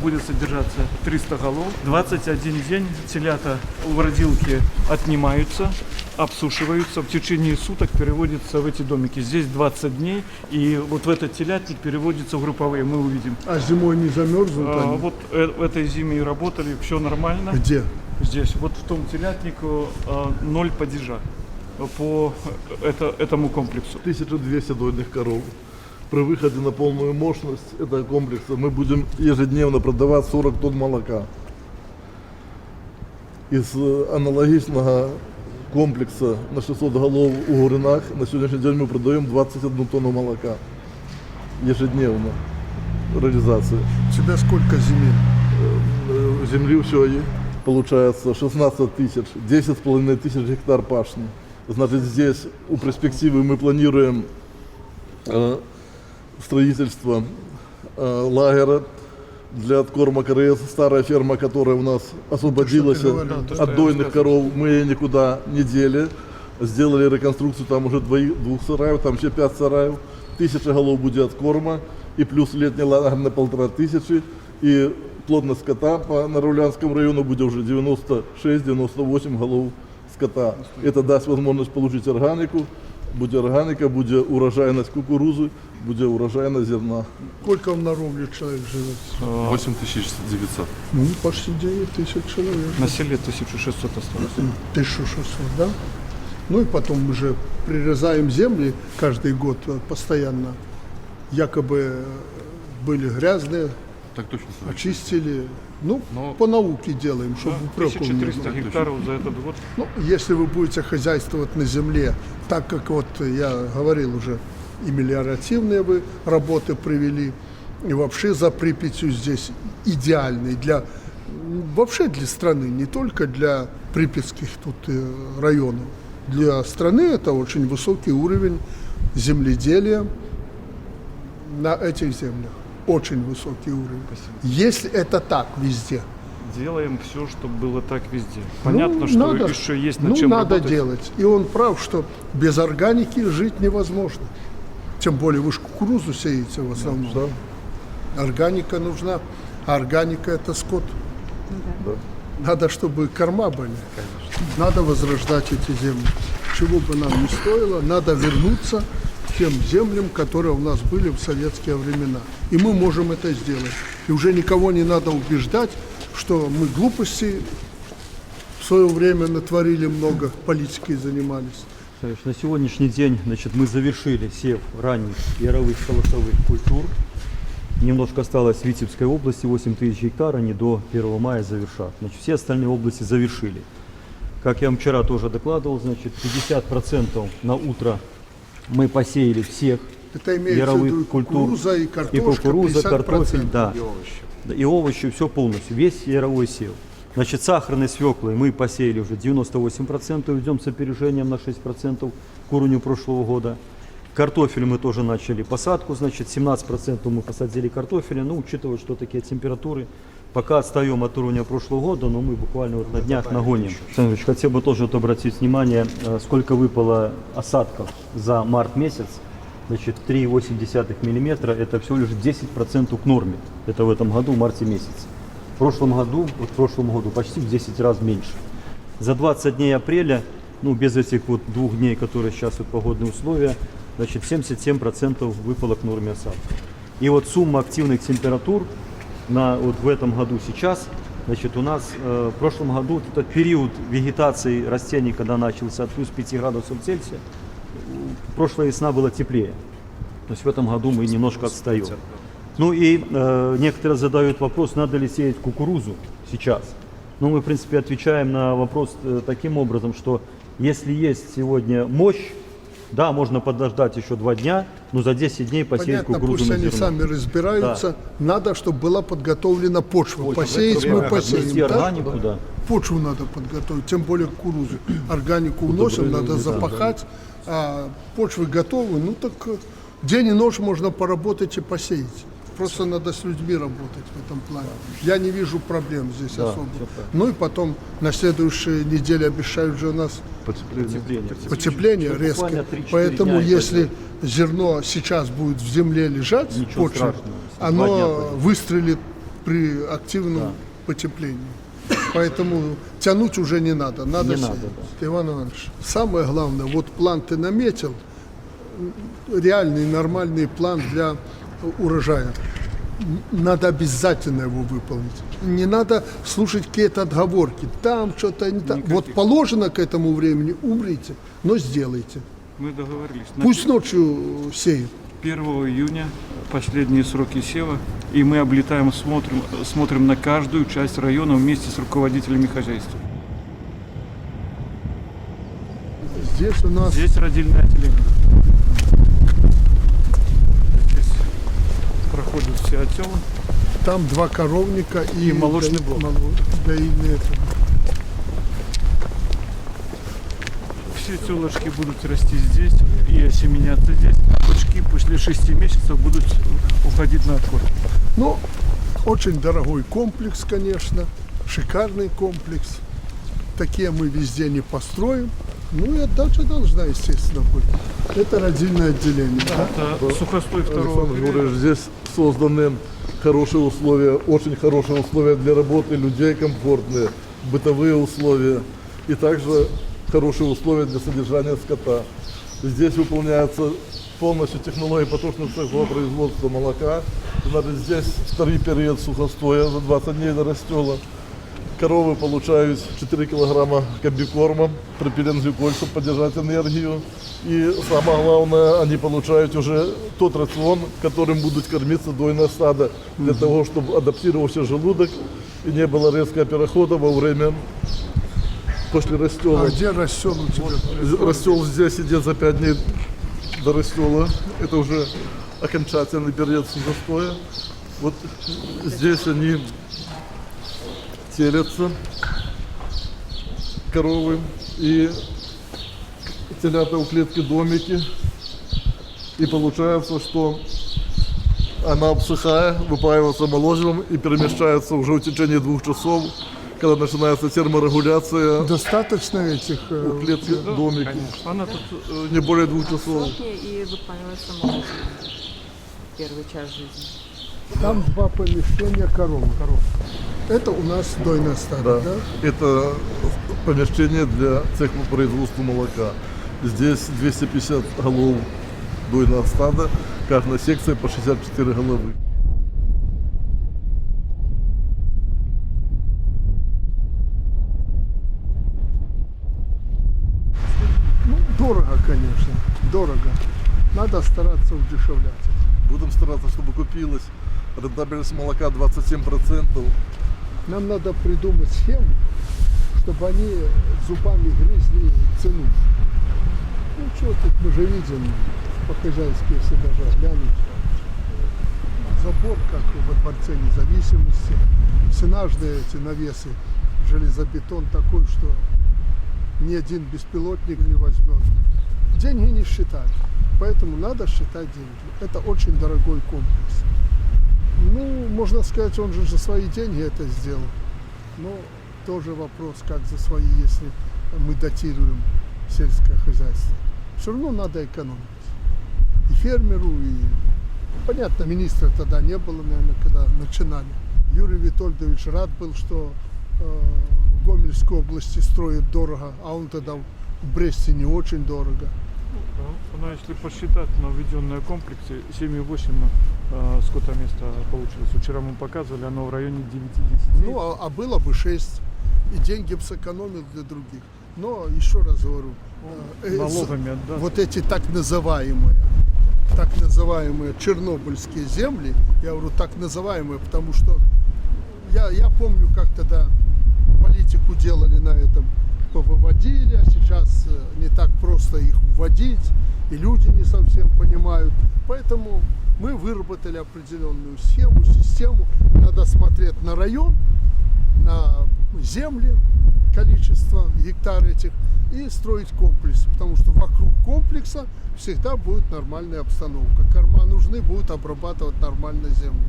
будет содержаться 300 голов. 21 день телята в родилке отнимаются, обсушиваются, в течение суток переводятся в эти домики. Здесь 20 дней, и вот в этот телятник переводится в групповые, мы увидим. А зимой не замерзнут они? Вот в этой зиме работали, все нормально. Где? Здесь, вот в том телятнику 0 падежа по этому комплексу. 1200 дойных коров. При выходе на полную мощность этого комплекса мы будем ежедневно продавать 40 тонн молока. Из аналогичного комплекса на 600 голов у Горинах на сегодняшний день мы продаем 21 тонну молока ежедневно реализации. У тебя сколько земель? Земли все получается 16 тысяч, 10,5 тысяч гектар пашни. Значит, здесь у перспективы мы планируем строительство лагеря для откорма коров. Старая ферма, которая у нас освободилась от дойных коров, мы ее никуда не дели. Сделали реконструкцию, там уже двух сараев, там еще 5 сараев. 1000 голов будет откорма, и плюс летний лагерь на 1500. И плотность скота по Нарулянскому району будет уже 96-98 голов скота. Это даст возможность получить органику. Будет органика, будет урожайность кукурузы, будет урожайность зерна. Сколько в Наровле человек живет? 8900. Ну, почти 9 тысяч человек. На селе 1600 осталось. 1600, да? Ну и потом мы же прирезаем земли каждый год постоянно. Якобы были грязные, Так точно. очистили. Ну, Но- по науке делаем, чтобы упреков не 1300 было. гектаров за этот год. Ну, если вы будете хозяйствовать на земле, так как вот я говорил уже, и мелиоративные вы работы провели, и вообще за Припятью здесь идеальный вообще для страны, не только для припятских тут районов. Для страны это очень высокий уровень земледелия на этих землях. Очень высокий уровень. Если это так везде. Делаем все, чтобы было так везде. Понятно, Ну, что надо, еще есть над чем надо работать. делать. И он прав, что без органики жить невозможно. Тем более вы же кукурузу сеете в основном. Да. Органика нужна. А органика это скот. Надо, чтобы корма были. Надо возрождать эти земли. Чего бы нам ни стоило, надо вернуться к тем землям, которые у нас были в советские времена. И мы можем это сделать. И уже никого не надо убеждать, что мы глупости в свое время натворили много, политикой занимались. На сегодняшний день, значит, мы завершили сев ранних яровых колосовых культур. Немножко осталось в Витебской области, 8000 гектар, они до 1 мая завершат. Значит, все остальные области завершили. Как я вам вчера тоже докладывал, значит, 50% на утро мы посеяли всех Это имеется в виду и яровых культур. кукуруза, и картошка, кукуруза, 50%. картофель, да. И овощи, все полностью, весь яровой сев. Значит, сахарной свеклой мы посеяли уже 98%, идем с опережением на 6% к уровню прошлого года. Картофель мы тоже начали посадку, значит, 17% мы посадили картофеля, но учитывая, что такие температуры, пока отстаем от уровня прошлого года, но мы буквально вот на днях нагоним. Александр Ильич, хотел бы тоже вот обратить внимание, сколько выпало осадков за март месяц. Значит, 3,8 мм, это всего лишь 10% к норме. Это в этом году, в марте месяце. В прошлом году почти в 10 раз меньше. За 20 дней апреля, ну без этих вот 2 дней, которые сейчас вот погодные условия, значит 77% выпало к норме осадков. И вот сумма активных температур вот в этом году сейчас, значит у нас в прошлом году этот период вегетации растений, когда начался от плюс 5 градусов Цельсия, прошлая весна была теплее. То есть в этом году мы немножко отстаем. Ну и некоторые задают вопрос, надо ли сеять кукурузу сейчас. Ну мы в принципе отвечаем на вопрос таким образом, что если есть сегодня мощь, да, можно подождать еще 2 дня, но за 10 дней посеять Понятно, кукурузу пусть на они зерно. сами разбираются. Надо, чтобы была подготовлена почва. Посеять мы Внести посеем. Да? органику, да. Почву надо подготовить, тем более кукурузу. Органику вносим, надо запахать. А почвы готовы, ну так день и ночь можно поработать и посеять. Просто надо с людьми работать в этом плане. Я не вижу проблем здесь особо. Ну и потом на следующей неделе обещают же у нас потепление Буквально резкое. 3-4 Поэтому дня и если зерно сейчас будет в земле лежать, Ничего почва, страшного. 2 дня оно пойдет. выстрелит при активном потеплении. Поэтому тянуть уже не надо, надо Не сеять. надо, Иван Иванович, самое главное, вот план ты наметил, реальный, нормальный план для урожая. Надо обязательно его выполнить. Не надо слушать какие-то отговорки. Там что-то не так. Вот положено к этому времени, умрите, но сделайте. Мы договорились. Пусть ночью сеют. 1 июня последние сроки сева, и мы облетаем, смотрим на каждую часть района вместе с руководителями хозяйства. Здесь у нас Здесь родильное отделение. Здесь проходят все отелы. там 2 коровника и молочный блок. доильные. Все телочки будут расти здесь и осеменяться здесь. А бычки после 6 месяцев будут уходить на откорм. Ну, очень дорогой комплекс, конечно, шикарный комплекс. Такие мы везде не построим. Ну и отдача должна, естественно, быть. Это родильное отделение. Да? Это сухостой второго Александр периода. Григорьевич, здесь созданы хорошие условия, очень хорошие условия для работы людей, комфортные, бытовые условия и также хорошие условия для содержания скота. Здесь выполняется полностью технология поточного цехового производства молока. Здесь второй период сухостоя за 20 дней до растела. Коровы получают 4 килограмма комбикорма, пропиленгликоль, чтобы поддержать энергию. И самое главное, они получают уже тот рацион, которым будут кормиться дойное стадо, для того, чтобы адаптировался желудок и не было резкого перехода во время после растела. А где растел у тебя? Растел здесь идет за 5 дней до растела. Это уже окончательный период сухостоя. Вот здесь они телятся, коровы, и телята у клетки домики. И получается, что она обсыхая, выпаивается молозивом и перемещается уже в течение 2 часов, когда начинается терморегуляция Достаточно этих у клетки домики. Она тут Не более 2 часов. Сроки и выпаивается молоко. Первый час жизни. там 2 помещения коровы. Это у нас дойное стадо, Да. да? Это помещение для цеха по производству молока. Здесь 250 голов дойного стада, каждая секция по 64 головы. Ну, дорого, конечно, дорого. Надо стараться удешевлять. Будем стараться, чтобы купилось. Рентабельность молока 27%. Нам надо придумать схему, чтобы они зубами грызли цену. Ну что тут мы же видим, по-хозяйски, если даже глянуть. Забор, как во Дворце Независимости. Сенажные эти навесы, железобетон такой, что ни один беспилотник не возьмет. Деньги не считать, поэтому надо считать деньги. Это очень дорогой комплекс. Ну, можно сказать, он же за свои деньги это сделал. Но тоже вопрос, как за свои, если мы датируем сельское хозяйство. Все равно надо экономить. И фермеру, и... Понятно, министра тогда не было, наверное, когда начинали. Юрий Витольдович рад был, что в Гомельской области строят дорого, а он тогда в Бресте не очень дорого. Ну, если посчитать на введенные комплексы, 7,8 скотоместа получилось. Вчера мы показывали, оно в районе 9-10. Ну, а было бы 6, и деньги бы сэкономил для других. Но, еще раз говорю, Налогами отдаст. вот эти так называемые чернобыльские земли, я говорю так называемые, потому что я помню, как тогда политику делали на этом, повыводили, а сейчас не так просто их вводить, и люди не совсем понимают. Поэтому мы выработали определенную схему, систему. Надо смотреть на район, на земли, количество гектар этих, и строить комплекс, потому что вокруг комплекса всегда будет нормальная обстановка. Корма нужны, будут обрабатывать нормально землю.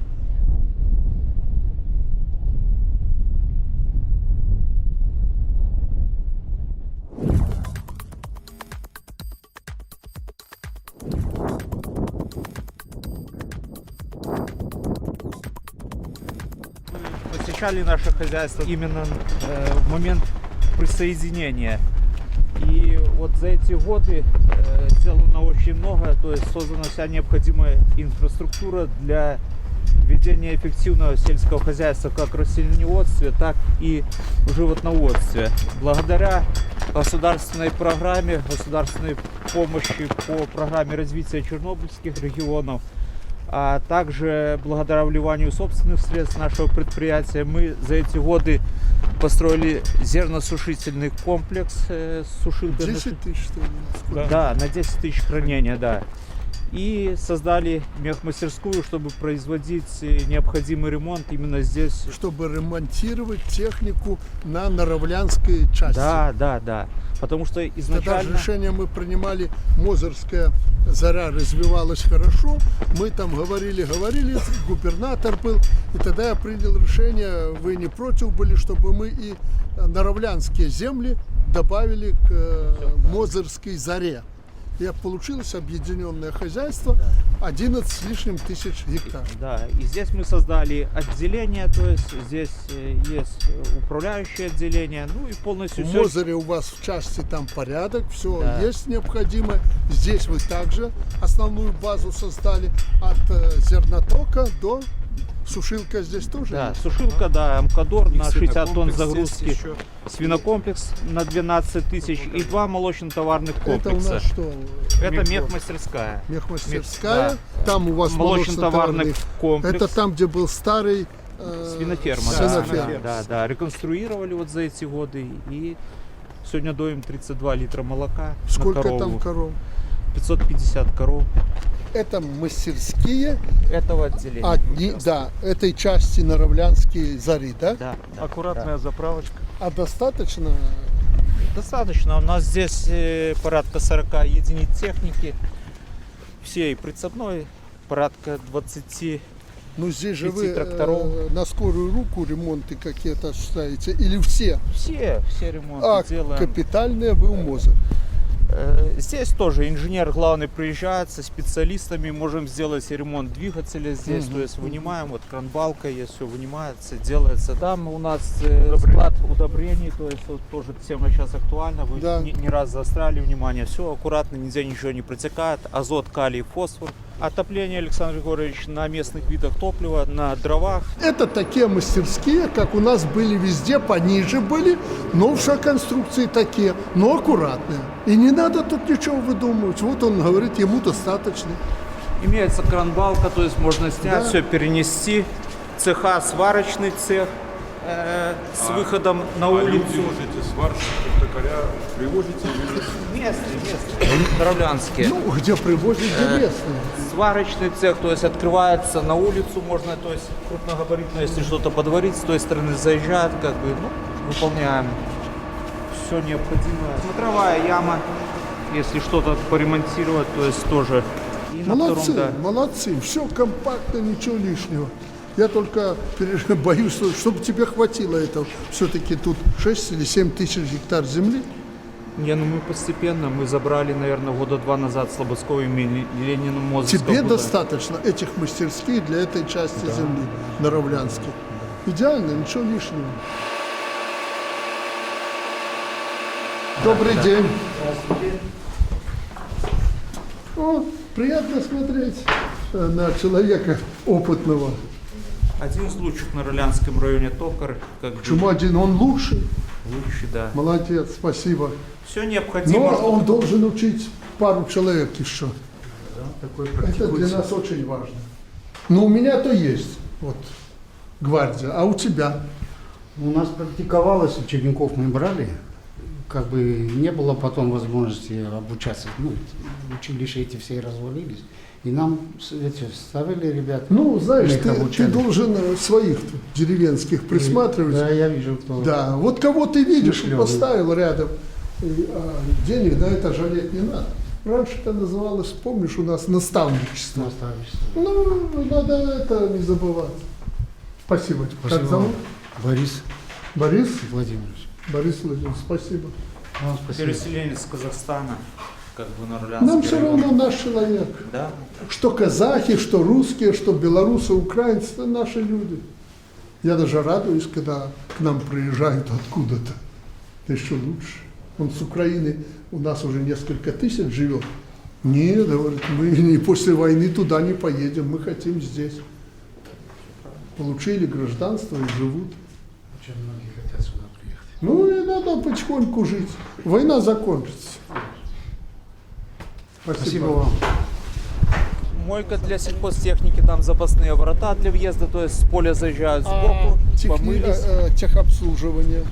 начали наше хозяйство именно в момент присоединения. И вот за эти годы сделано очень много, то есть создана вся необходимая инфраструктура для ведения эффективного сельского хозяйства как в растениеводстве, так и в животноводстве. Благодаря государственной программе, государственной помощи по программе развития чернобыльских регионов, а также благодаря вливанию собственных средств нашего предприятия, мы за эти годы построили зерносушительный комплекс с сушилкой. 10 тысяч, что ли? Сколько? Да, на 10 тысяч хранения, да. И создали мехмастерскую, чтобы производить необходимый ремонт именно здесь. Чтобы ремонтировать технику на Наравлянской части. Да. Потому что Тогда изначально... же решение мы принимали, Мозырская заря развивалась хорошо, мы там говорили, губернатор был, и тогда я принял решение, вы не против были, чтобы мы и Наравлянские земли добавили к Мозырской заре. И получилось объединенное хозяйство, 11 с лишним тысяч гектаров. Да, и здесь мы создали отделение, то есть здесь есть управляющее отделение, ну и полностью В все. Мозыре у вас в части там порядок, все Да. есть необходимое. Здесь вы также основную базу создали от зернотока до сушилка здесь тоже. Да, есть? сушилка, да, МКДОР на 60 тонн свинокомплекс здесь загрузки, еще. свинокомплекс на 12 тысяч и 2 молочно-товарных Это у комплекса. нас что? Это мехмастерская. Мехмастерская. Да. Там у вас Молочно-товарный комплекс. Это там, где был старый Свиноферма, свиноферма. да, реконструировали вот за эти годы и сегодня доим 32 литра молока Сколько на корову. там коров? 550 коров Это мастерские этого отделения. одни, да, этой части Наравлянской зари, да? Да, Аккуратная заправочка. А достаточно? достаточно. У нас здесь порядка 40 единиц техники, всей прицепной, порядка 20. Ну здесь же 5 вы тракторов. на скорую руку ремонты какие-то ставите или все? Все ремонты А делаем. капитальные вы у Моза. Здесь тоже инженер главный приезжает со специалистами, можем сделать ремонт двигателя здесь, то есть вынимаем, вот кранбалка есть, все вынимается, делается. Там у нас склад удобрений, то есть вот тоже тема сейчас актуальна, вы Да. не раз заостряли внимание, все аккуратно, нигде ничего не протекает, азот, калий, фосфор. Отопление, Александр Григорьевич, на местных видах топлива, на дровах. Это такие мастерские, как у нас были везде, пониже были, но все конструкции такие, но аккуратные. И не надо тут ничего выдумывать. Вот он говорит, ему достаточно. Имеется кранбалка, то есть можно снять, Да. все перенести. Цеха, сварочный цех с выходом на улицу. вот эти сварщики, токаря привозите или... Местные, дровлянские. Ну, где привозят, где местные. Сварочный цех, то есть открывается на улицу, можно, то есть крупногабаритно, если что-то подварить, с той стороны заезжают, как бы, ну, выполняем все необходимое. Смотровая яма, если что-то поремонтировать, то есть тоже. И на Молодцы, втором, да. молодцы. Все компактно, ничего лишнего. Я только боюсь, чтобы тебе хватило этого. Все-таки тут 6 или 7 тысяч гектар земли. Не, ну мы постепенно, мы забрали, наверное, года 2 назад Слободского имени Ленина Мозырского. Тебе достаточно этих мастерских для этой части земли Наравлянской. Идеально, ничего лишнего. Добрый день. О, приятно смотреть на человека опытного. Один случай на Ролянском районе Токар, как бы Почему один? Он лучший. лучший, да. Молодец, спасибо. Все Но необходимо. он должен учить пару человек еще. Такой Это для нас очень важно. Но у меня то есть, вот, гвардия, а у тебя? У нас практиковалось, учеников мы брали, как бы не было потом возможности обучаться. Ну, училища эти все развалились. И нам ставили ребят. Ну, знаешь, мы их ты обучали. должен своих деревенских присматривать. Да, я вижу, кто. Да, вот кого ты видишь, Клёвый. поставил рядом, денег на это жалеть не надо. Раньше это называлось, помнишь, у нас наставничество. Наставничество. Ну, надо это не забывать. Спасибо. Как Спасибо зовут? вам. Борис Борис? Владимирович. Борис Владимирович, спасибо. Вам спасибо. Переселенец из Казахстана, как бы на Нам Ролянский все район. равно наш человек. Да. Что казахи, что русские, что белорусы, украинцы, это наши люди. Я даже радуюсь, когда к нам приезжают откуда-то. Это еще лучше. Он с Украины, у нас уже несколько тысяч живет. Нет, говорит, мы не после войны туда не поедем, мы хотим здесь. Получили гражданство и живут. Очень многие хотят сюда приехать. Ну и надо потихоньку жить. Война закончится. Спасибо вам. Мойка для сельхозтехники, там запасные ворота для въезда, то есть с поля заезжают сбоку, помылись. Техобслуживание.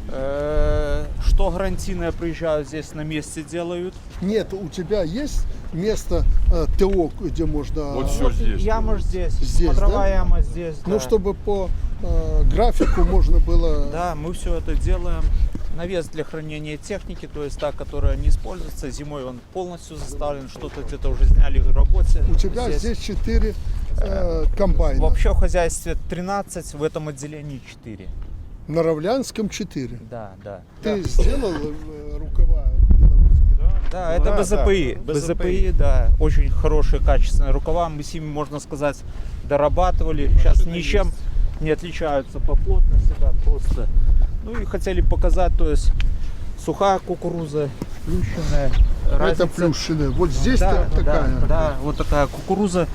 Что гарантийное приезжают здесь на месте делают. Нет, у тебя есть место ТО, где можно... Вот все здесь. Яма ж здесь, Здесь, смотровая да? яма здесь. Ну, да. чтобы по графику можно было... Да, мы все это делаем. Навес для хранения техники, то есть та, которая не используется. Зимой он полностью заставлен, что-то где-то уже сняли в работе. У тебя здесь 4 комбайна. Вообще в хозяйстве 13, в этом отделении 4. На Равлянском 4. Да, да. Ты сделал рукава белорусские? Да, это БЗПИ. БЗПИ, да. Очень хорошие, качественные рукава. Мы с ними, можно сказать, дорабатывали. Сейчас ничем не отличаются по плотности, да, просто. Ну и хотели показать, то есть сухая кукуруза, плющенная. Это плюшины. Вот здесь да, такая. Да, вот такая кукуруза.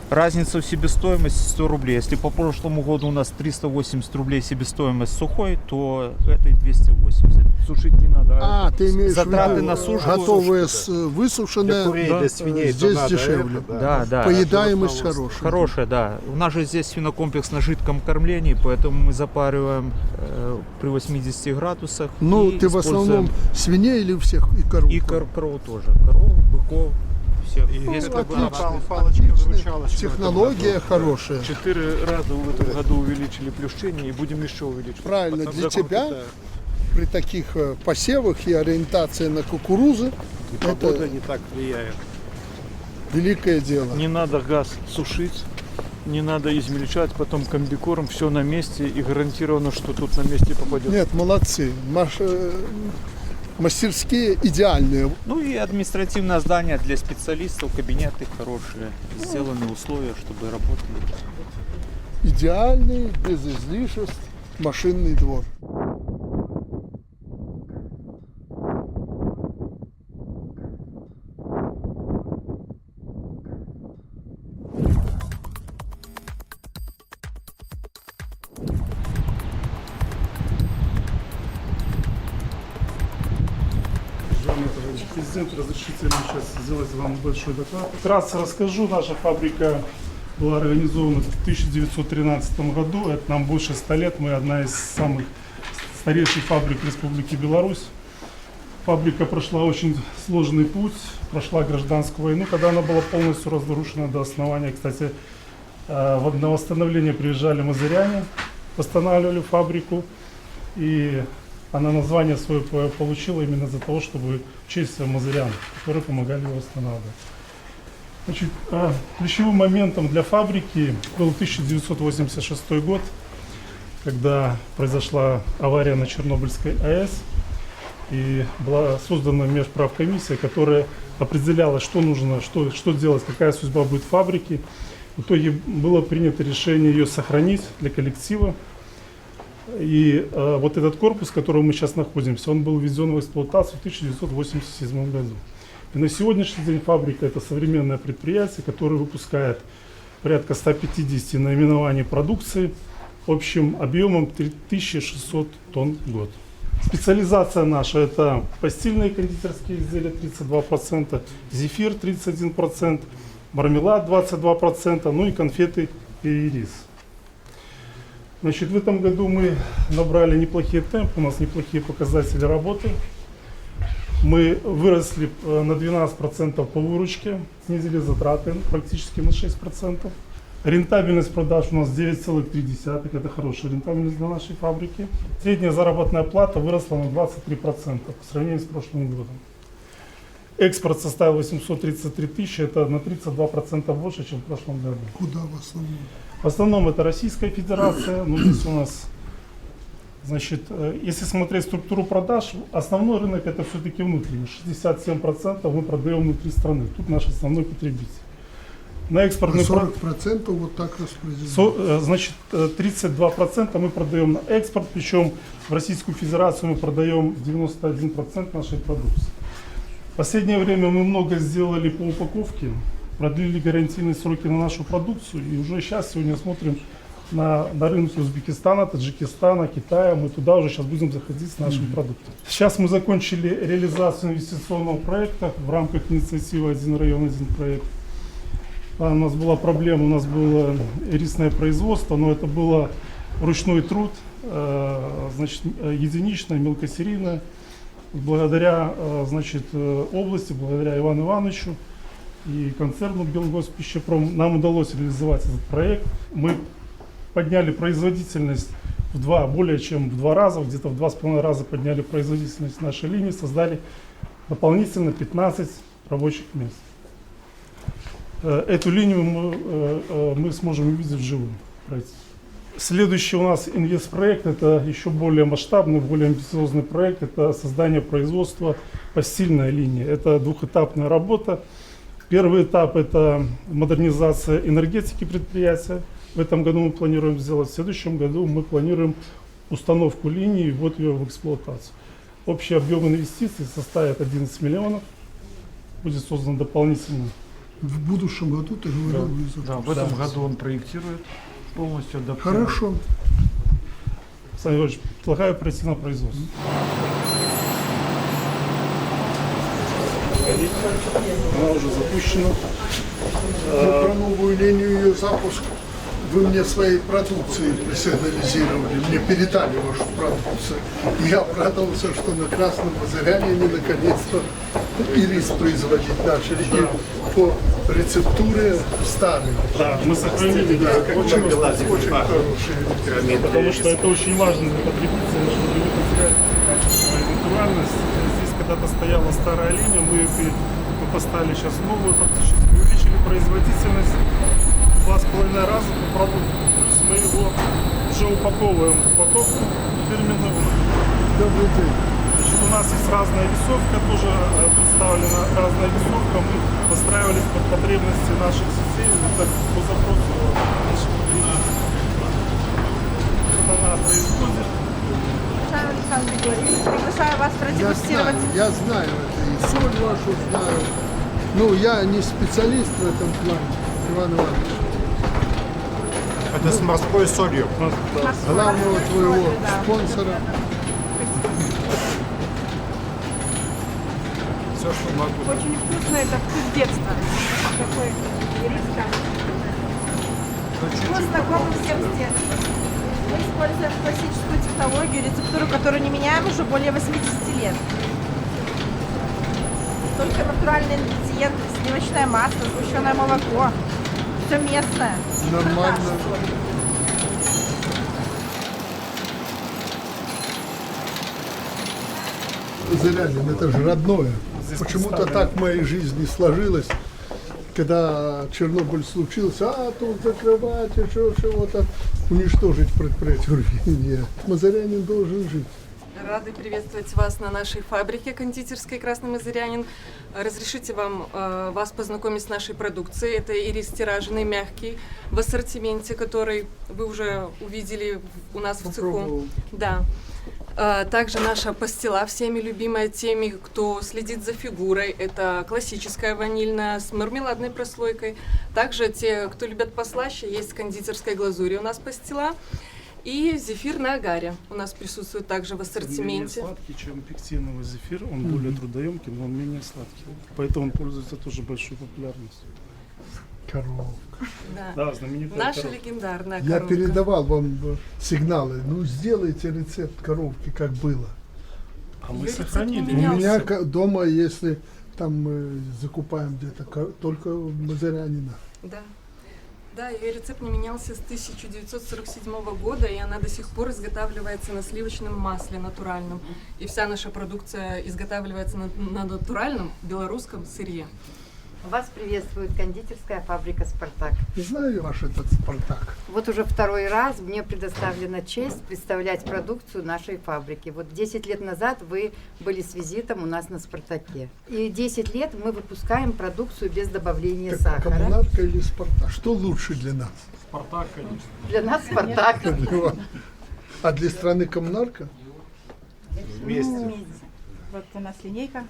Разница в себестоимости 100 рублей. Если по прошлому году у нас 380 рублей себестоимость сухой, то этой 280. Сушить не надо. Ты имеешь Затраты в виду на сушку. готовые высушенные, для свиней, здесь дешевле. Да. Поедаемость хорошая. Хорошая, да. У нас же здесь свинокомплекс на жидком кормлении, поэтому мы запариваем при 80 градусах. Ну, и ты в основном используем свиней или всех и коров? и корову тоже. Коров, быков, всех. Весь Отлично. Технология хорошая. 4 раза в этом году увеличили плющение и будем еще увеличивать. Правильно, для тебя при таких посевах и ориентации на кукурузы это не так влияет. великое дело. Не надо газ сушить, не надо измельчать, потом комбикорм, все на месте и гарантированно, что тут на месте попадет. Нет, молодцы. Мастерские идеальные. Ну и административное здание для специалистов, кабинеты хорошие, сделаны условия, чтобы работали. Идеальный, без излишеств, машинный двор. Президент, разрешите мне сейчас сделать вам большой доклад. Вкратце расскажу. Наша фабрика была организована в 1913 году. Это нам больше 100 лет. Мы одна из самых старейших фабрик Республики Беларусь. Фабрика прошла очень сложный путь, прошла гражданскую войну, когда она была полностью разрушена до основания. Кстати, на восстановление приезжали мазыряне, восстанавливали фабрику. И она название свое получила именно из-за того, чтобы в честь мазырян, которые помогали его восстанавливать. Значит, ключевым моментом для фабрики был 1986 год, когда произошла авария на Чернобыльской АЭС. И была создана межправкомиссия, которая определяла, что нужно, что делать, какая судьба будет фабрики. В итоге было принято решение ее сохранить для коллектива. И вот этот корпус, в котором мы сейчас находимся, он был введен в эксплуатацию в 1987 году. И на сегодняшний день фабрика – это современное предприятие, которое выпускает порядка 150 наименований продукции общим объемом 3600 тонн в год. Специализация наша – это постельные кондитерские изделия 32%, зефир 31%, мармелад 22%, ну и конфеты и рис. Значит, в этом году мы набрали неплохие темпы, у нас неплохие показатели работы. Мы выросли на 12% по выручке, снизили затраты практически на 6%. Рентабельность продаж у нас 9,3, это хорошая рентабельность для нашей фабрики. Средняя заработная плата выросла на 23% по сравнению с прошлым годом. Экспорт составил 833 тысячи, это на 32% больше, чем в прошлом году. Куда в основном? В основном это Российская Федерация, но здесь у нас, значит, если смотреть структуру продаж, основной рынок это все-таки внутренний, 67% мы продаем внутри страны, тут наш основной потребитель. На экспортный 40% вот так распределено. Значит, 32% мы продаем на экспорт, причем в Российскую Федерацию мы продаем 91% нашей продукции. В последнее время мы много сделали по упаковке, продлили гарантийные сроки на нашу продукцию, и уже сейчас сегодня смотрим на рынке Узбекистана, Таджикистана, Китая. Мы туда уже сейчас будем заходить с нашим продуктом. Сейчас мы закончили реализацию инвестиционного проекта в рамках инициативы «Один район, один проект». У нас была проблема, у нас было рисное производство, но это было ручной труд, значит, единичное, мелкосерийное. Благодаря, значит, области, благодаря Ивану Ивановичу и концерну Белгоспищепром нам удалось реализовать этот проект. Мы подняли производительность более чем в 2 раза, где-то в 2,5 раза подняли производительность нашей линии, создали дополнительно 15 рабочих мест. Эту линию мы сможем увидеть вживую. Следующий у нас инвестпроект, это еще более масштабный, более амбициозный проект, это создание производства постельной линии. Это двухэтапная работа. Первый этап – это модернизация энергетики предприятия. В этом году мы планируем сделать, в следующем году мы планируем установку линии и ввод ее в эксплуатацию. Общий объем инвестиций составит 11 миллионов, будет создан дополнительно. В будущем году ты говорил? Да, в этом году он проектирует полностью адаптировать. Хорошо. Александр Иванович, предлагаю пройти на производство. Она уже запущена. Про новую линию, ее запуск, вы мне своей продукции присигнализировали, мне передали вашу продукцию. Я обрадовался, что на Красном Базаряне они наконец-то и рис производить начали. И по рецептуре старой. Да, мы сохранили, да, Очень хорошие. потому что это очень важно для потребителя, чтобы не потерять качество и натуральность. Здесь когда-то стояла старая линия, мы поставили сейчас новую, фактически увеличили производительность в 2,5 раза по продукту. Плюс мы его уже упаковываем в упаковку фирменную. Добрый день. Значит, у нас есть разная весовка, тоже представлена разная весовка. Мы подстраивались под потребности наших сетей, это по запросу наших потребителей. Вот она происходит. Уважаемый Александр Григорьевич, приглашаю вас продегустировать. Я знаю это, и соль вашу знаю. Ну, я не специалист в этом плане, Иван Иванович. Это с морской солью. Главного твоего Да. спонсора. Все, что могу. Очень вкусно, это вкус детства. Такой ириска. Вкус знакомый всем с детства. Мы используем классическую технологию, рецептуру, которую не меняем уже более 80 лет. Только натуральные ингредиенты, сливочное масло, сгущенное молоко. Все местное. Нормально. Зырянин, это же родное. Почему-то так в моей жизни сложилось, когда Чернобыль случился, тут закрывать, еще чего-то, уничтожить предприятие. Нет, Мазырянин должен жить. Рады приветствовать вас на нашей фабрике кондитерской «Красный Мазырянин». Разрешите вас познакомить с нашей продукцией. Это ирис тиражный, мягкий, в ассортименте, который вы уже увидели у нас в цеху. Да. Также наша пастила, всеми любимая теми, кто следит за фигурой. Это классическая ванильная с мармеладной прослойкой. Также те, кто любят послаще, есть с кондитерской глазурью у нас пастила. И зефир на агаре у нас присутствует также в ассортименте. Он менее сладкий, чем пектиновый зефир, он более трудоемкий, но он менее сладкий. Поэтому он пользуется тоже большой популярностью. Коровка. Да, знаменитая наша коровка. легендарная Я коровка. передавал вам сигналы. Ну, сделайте рецепт коровки, как было. А мы Рецепт сохранили. не У меня менялся. дома, если там мы закупаем где-то только Мазырянина. Да. Да, ее рецепт не менялся с 1947 года, и она до сих пор изготавливается на сливочном масле натуральном. И вся наша продукция изготавливается на натуральном белорусском сырье. Вас приветствует кондитерская фабрика «Спартак». Знаю ваш этот «Спартак». Вот уже второй раз мне предоставлена честь представлять продукцию нашей фабрики. Вот 10 лет назад вы были с визитом у нас на «Спартаке». И 10 лет мы выпускаем продукцию без добавления Так, сахара. коммунарка или «Спартак»? Что лучше для нас? Спартак, конечно. Для нас «Спартак». Для вас. А для страны коммунарка? Вот у нас линейка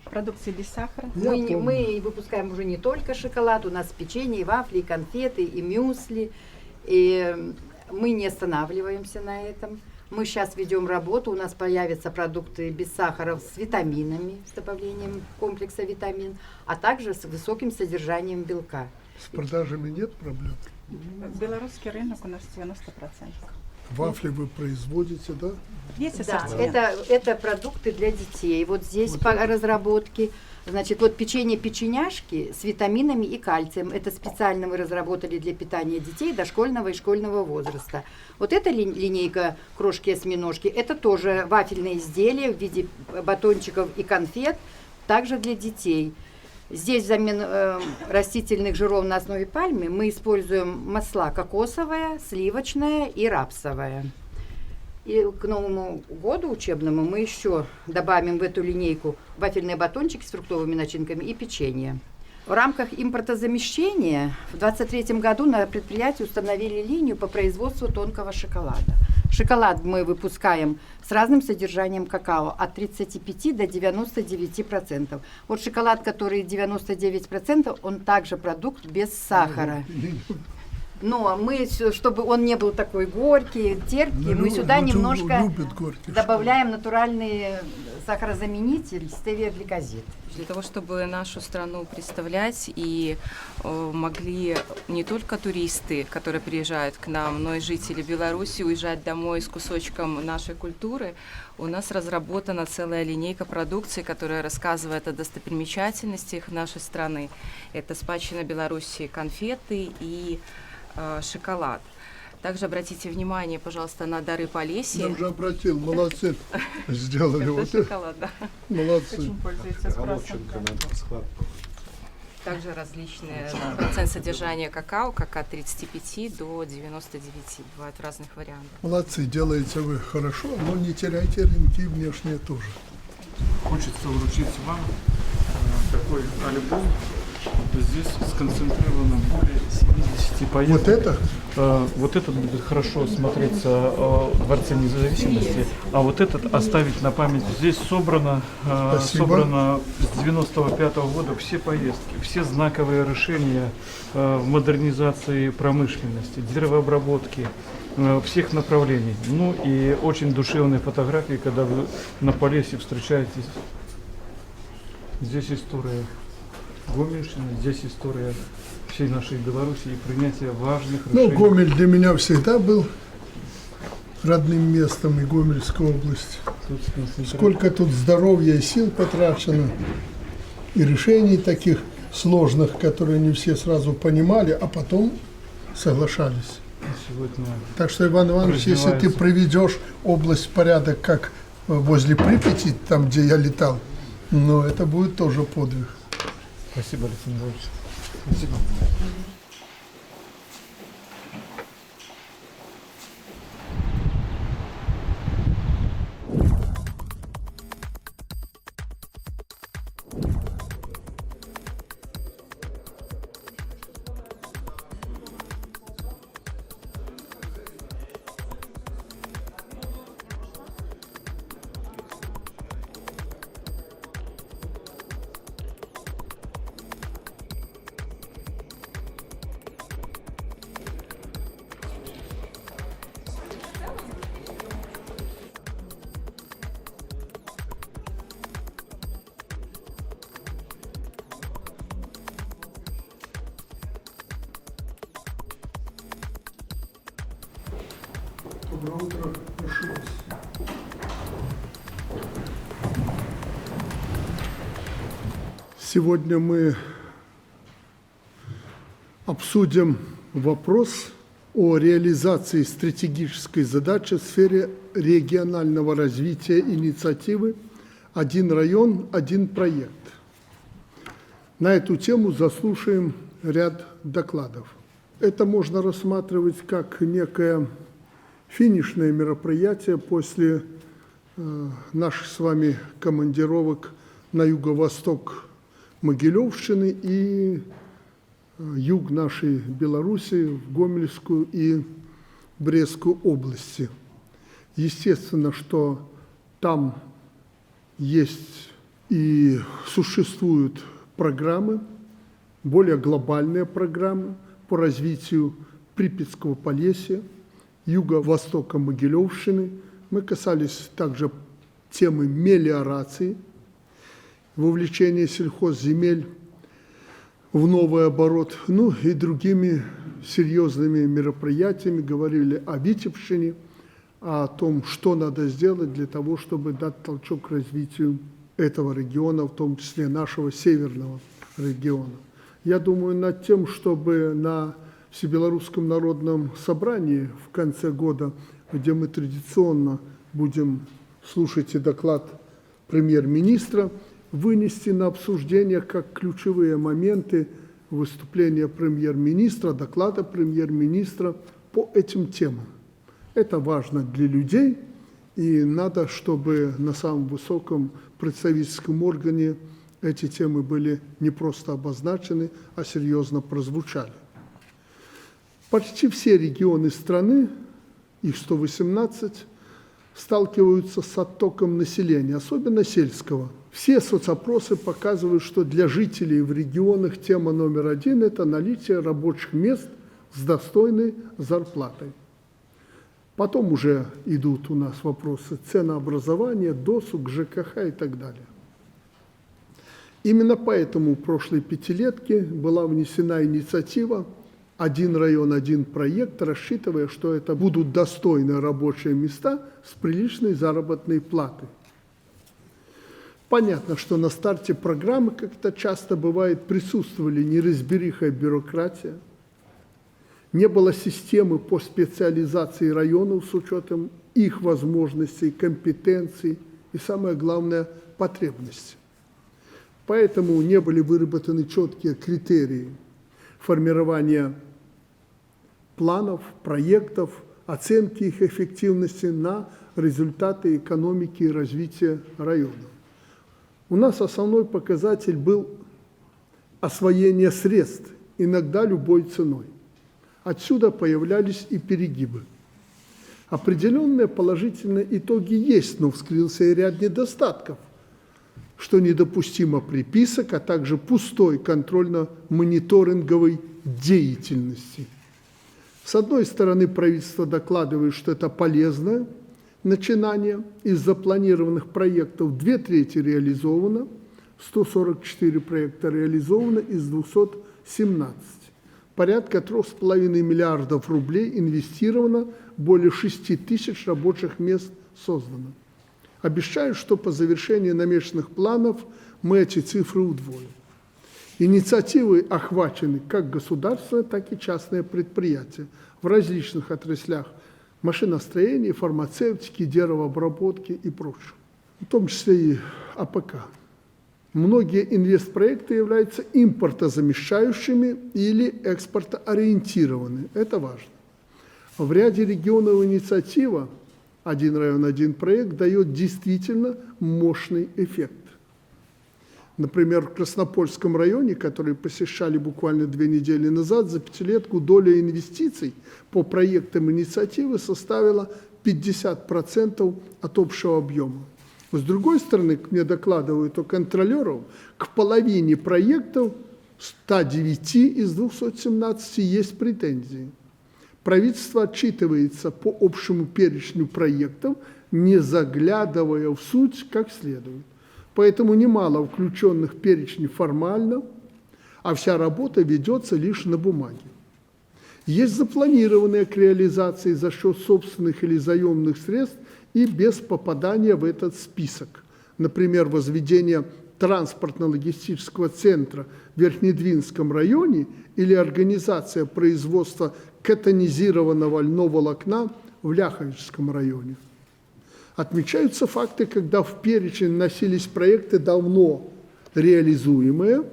продукции без сахара. Мы выпускаем уже не только шоколад, у нас печенье, и вафли, и конфеты, и мюсли. И мы не останавливаемся на этом. Мы сейчас ведем работу, у нас появятся продукты без сахара с витаминами, с добавлением комплекса витамин, а также с высоким содержанием белка. С продажами нет проблем? Белорусский рынок у нас 90%. Вафли вы производите, да? Есть Да, ассортимент. это продукты для детей. Вот здесь по разработке. Значит, вот печенье-печеняшки с витаминами и кальцием. Это специально мы разработали для питания детей дошкольного и школьного возраста. Вот эта линейка крошки-осьминожки, это тоже вафельные изделия в виде батончиков и конфет, также для детей. Здесь взамен растительных жиров на основе пальмы мы используем масла кокосовое, сливочное и рапсовое. И к Новому году учебному мы еще добавим в эту линейку вафельные батончики с фруктовыми начинками и печенье. В рамках импортозамещения в 2023 году на предприятии установили линию по производству тонкого шоколада. Шоколад мы выпускаем с разным содержанием какао от 35 до 99%. Вот шоколад, который 99%, он также продукт без сахара. Но мы, чтобы он не был такой горький, терпкий, мы сюда немножко добавляем натуральный сахарозаменитель стевиогликозид. Для того, чтобы нашу страну представлять и могли не только туристы, которые приезжают к нам, но и жители Беларуси уезжать домой с кусочком нашей культуры, у нас разработана целая линейка продукции, которая рассказывает о достопримечательностях нашей страны. Это спадщина Беларуси, конфеты и шоколад. Также обратите внимание, пожалуйста, на дары Полесья. Я уже обратил, молодцы, сделали вот это. Шоколад, да. Молодцы. Очень пользуется спросом. Также различные процент содержания какао, как от 35 до 99, бывают разных вариантов. Молодцы, делаете вы хорошо, но не теряйте рынки внешние тоже. Хочется вручить вам такой альбом. Здесь сконцентрировано более 70 поездок. Вот это? Вот этот будет хорошо смотреться в Дворце Независимости, а вот этот оставить на память. Здесь собрано с 95 года все поездки, все знаковые решения в модернизации промышленности, деревообработки, всех направлений. Ну и очень душевные фотографии, когда вы на Полесье встречаетесь. Здесь история Гомельщины, здесь история всей нашей Беларуси и принятие важных решений. Ну, Гомель для меня всегда был родным местом, и Гомельская область. Сколько тут здоровья и сил потрачено, и решений таких сложных, которые не все сразу понимали, а потом соглашались. Сегодня так что, Иван Иванович, если ты приведешь область в порядок, как возле Припяти, там, где я летал, ну, это будет тоже подвиг. Спасибо, Александр Иванович. Спасибо. Доброе утро, прошу вас. Сегодня мы обсудим вопрос о реализации стратегической задачи в сфере регионального развития инициативы «Один район, один проект». На эту тему заслушаем ряд докладов. Это можно рассматривать как некое финишное мероприятие после наших с вами командировок на юго-восток Могилевщины и юг нашей Беларуси, в Гомельскую и Брестскую области. Естественно, что там есть и существуют программы, более глобальные программы по развитию Припятского Полесья, юго-востока Могилевщины. Мы касались также темы мелиорации, вовлечения сельхозземель в новый оборот, ну и другими серьезными мероприятиями, говорили о Витебщине, о том, что надо сделать для того, чтобы дать толчок к развитию этого региона, в том числе нашего северного региона. Я думаю над тем, чтобы на Всебелорусском народном собрании в конце года, где мы традиционно будем слушать и доклад премьер-министра, вынести на обсуждение как ключевые моменты выступления премьер-министра, доклада премьер-министра по этим темам. Это важно для людей, и надо, чтобы на самом высоком представительском органе эти темы были не просто обозначены, а серьезно прозвучали. Почти все регионы страны, их 118, сталкиваются с оттоком населения, особенно сельского. Все соцопросы показывают, что для жителей в регионах тема номер один – это наличие рабочих мест с достойной зарплатой. Потом уже идут у нас вопросы ценообразования, досуг, ЖКХ и так далее. Именно поэтому в прошлой пятилетке была внесена инициатива «Один район, один проект», рассчитывая, что это будут достойные рабочие места с приличной заработной платой. Понятно, что на старте программы, как это часто бывает, присутствовали неразбериха и бюрократия, не было системы по специализации районов с учетом их возможностей, компетенций и, самое главное, потребностей. Поэтому не были выработаны четкие критерии формирования планов, проектов, оценки их эффективности на результаты экономики и развития районов. У нас основной показатель был освоение средств, иногда любой ценой. Отсюда появлялись и перегибы. Определенные положительные итоги есть, но вскрылся и ряд недостатков, что недопустимо приписок, а также пустой контрольно-мониторинговой деятельности. С одной стороны, правительство докладывает, что это полезное начинание. Из запланированных проектов 2/3 реализовано, 144 проекта реализовано из 217. Порядка 3,5 миллиардов рублей инвестировано, более 6 тысяч рабочих мест создано. Обещаю, что по завершении намеченных планов мы эти цифры удвоим. Инициативы охвачены как государственные, так и частные предприятия в различных отраслях машиностроения, фармацевтики, деревообработки и прочее, в том числе и АПК. Многие инвестпроекты являются импортозамещающими или экспортоориентированными. Это важно. В ряде регионов инициатива «Один район, один проект» дает действительно мощный эффект. Например, в Краснопольском районе, который посещали буквально 2 недели назад, за пятилетку доля инвестиций по проектам инициативы составила 50% от общего объема. С другой стороны, как мне докладывают у контролеров, к половине проектов, 109 из 217, есть претензии. Правительство отчитывается по общему перечню проектов, не заглядывая в суть как следует. Поэтому немало включенных в перечни формально, а вся работа ведется лишь на бумаге. Есть запланированные к реализации за счет собственных или заемных средств и без попадания в этот список. Например, возведение транспортно-логистического центра в Верхнедвинском районе или организация производства катонизированного льнового волокна в Ляховичском районе. Отмечаются факты, когда в перечень вносились проекты давно реализуемые,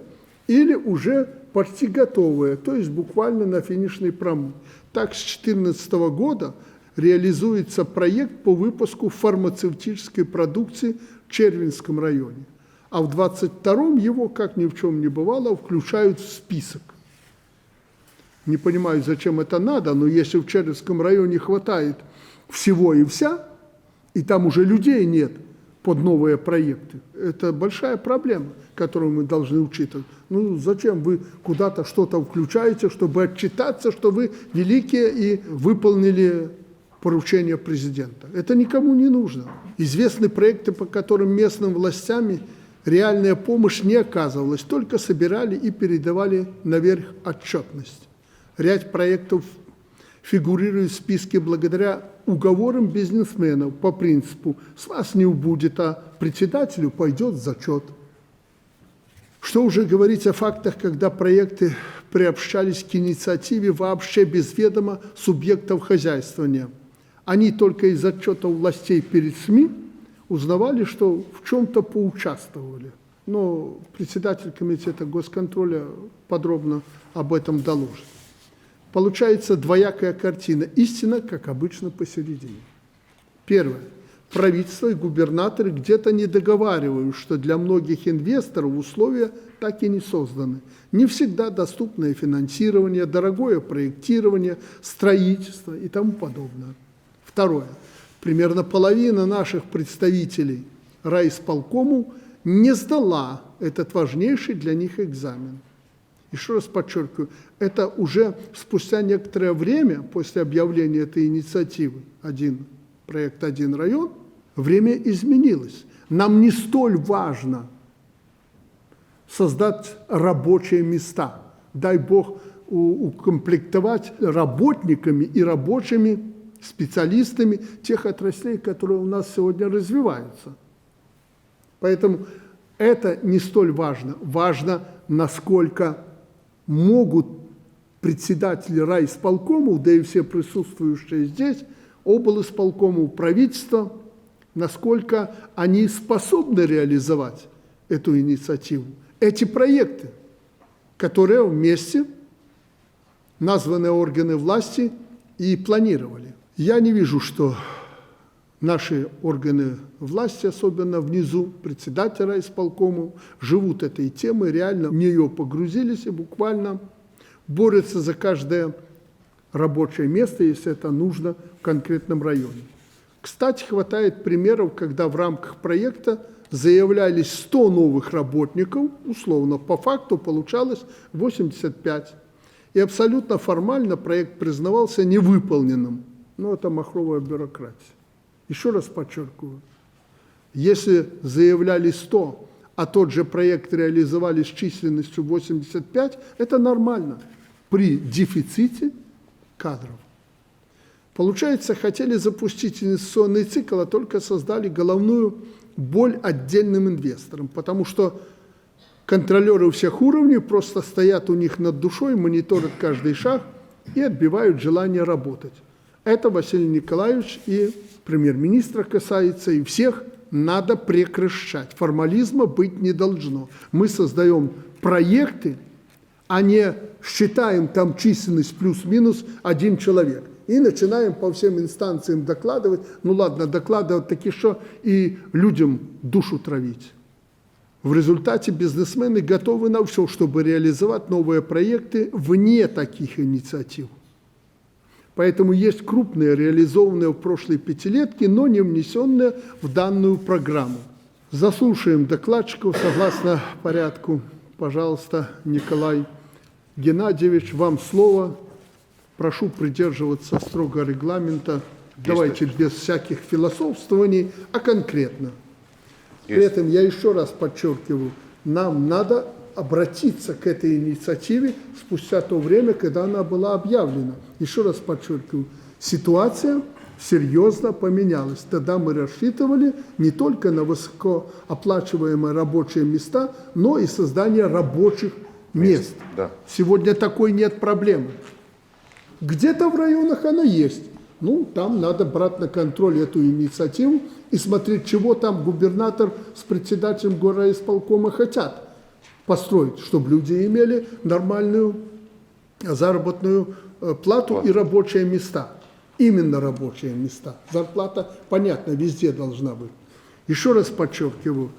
или уже почти готовые, то есть буквально на финишной прямой. Так, с 2014 года реализуется проект по выпуску фармацевтической продукции в Червинском районе. А в 2022 его, как ни в чем не бывало, включают в список. Не понимаю, зачем это надо, но если в Червинском районе хватает всего и вся, и там уже людей нет под новые проекты, это большая проблема, которую мы должны учитывать. Ну, зачем вы куда-то что-то включаете, чтобы отчитаться, что вы великие и выполнили поручение президента? Это никому не нужно. Известны проекты, по которым местным властями реальная помощь не оказывалась, только собирали и передавали наверх отчетность. Ряд проектов фигурирует в списке благодаря уговорам бизнесменов по принципу «с вас не убудет, а председателю пойдет зачет». Что уже говорить о фактах, когда проекты приобщались к инициативе вообще без ведома субъектов хозяйствования. Они только из отчетов властей перед СМИ узнавали, что в чем-то поучаствовали. Но председатель комитета госконтроля подробно об этом доложит. Получается двоякая картина. Истина, как обычно, посередине. Первое. Правительство и губернаторы где-то не договаривают, что для многих инвесторов условия так и не созданы. Не всегда доступное финансирование, дорогое проектирование, строительство и тому подобное. Второе. Примерно половина наших представителей райисполкому не сдала этот важнейший для них экзамен. Еще раз подчеркиваю, это уже спустя некоторое время после объявления этой инициативы «Один проект, один район», время изменилось. Нам не столь важно создать рабочие места. Дай Бог укомплектовать работниками и рабочими специалистами тех отраслей, которые у нас сегодня развиваются. Поэтому это не столь важно. Важно, насколько могут председатели райисполкомов, да и все присутствующие здесь, облисполкомов, правительства, насколько они способны реализовать эту инициативу. Эти проекты, которые вместе названные органы власти и планировали. Я не вижу, что наши органы власти, особенно внизу, председатель райисполкомов, живут этой темой, реально в нее погрузились и буквально борются за каждое рабочее место, если это нужно в конкретном районе. Кстати, хватает примеров, когда в рамках проекта заявлялись 100 новых работников, условно, по факту получалось 85. И абсолютно формально проект признавался невыполненным. Но это махровая бюрократия. Еще раз подчеркиваю, если заявляли 100, а тот же проект реализовали с численностью 85, это нормально при дефиците кадров. Получается, хотели запустить инвестиционный цикл, а только создали головную боль отдельным инвесторам, потому что контролеры всех уровней просто стоят у них над душой, мониторят каждый шаг и отбивают желание работать. Это Василий Николаевич и премьер-министра касается, и всех надо прекращать. Формализма быть не должно. Мы создаем проекты, а не считаем там численность плюс-минус 1 человек. И начинаем по всем инстанциям докладывать. Ну ладно, докладывать таки что и людям душу травить. В результате бизнесмены готовы на все, чтобы реализовать новые проекты вне таких инициатив. Поэтому есть крупные, реализованные в прошлой пятилетке, но не внесенные в данную программу. Заслушаем докладчиков согласно порядку. Пожалуйста, Николай Геннадьевич, вам слово. Прошу придерживаться строго регламента. Давайте без всяких философствований, а конкретно. При этом я еще раз подчеркиваю, нам надо обратиться к этой инициативе спустя то время, когда она была объявлена. Еще раз подчеркиваю, ситуация серьезно поменялась. Тогда мы рассчитывали не только на высокооплачиваемые рабочие места, но и создание рабочих мест. Да. Сегодня такой нет проблемы. Где-то в районах она есть. Ну, там надо брать на контроль эту инициативу и смотреть, чего там губернатор с председателем горрайисполкома хотят. построить, чтобы люди имели нормальную заработную плату и рабочие места. Именно рабочие места. Зарплата, понятно, везде должна быть. Еще раз подчеркиваю,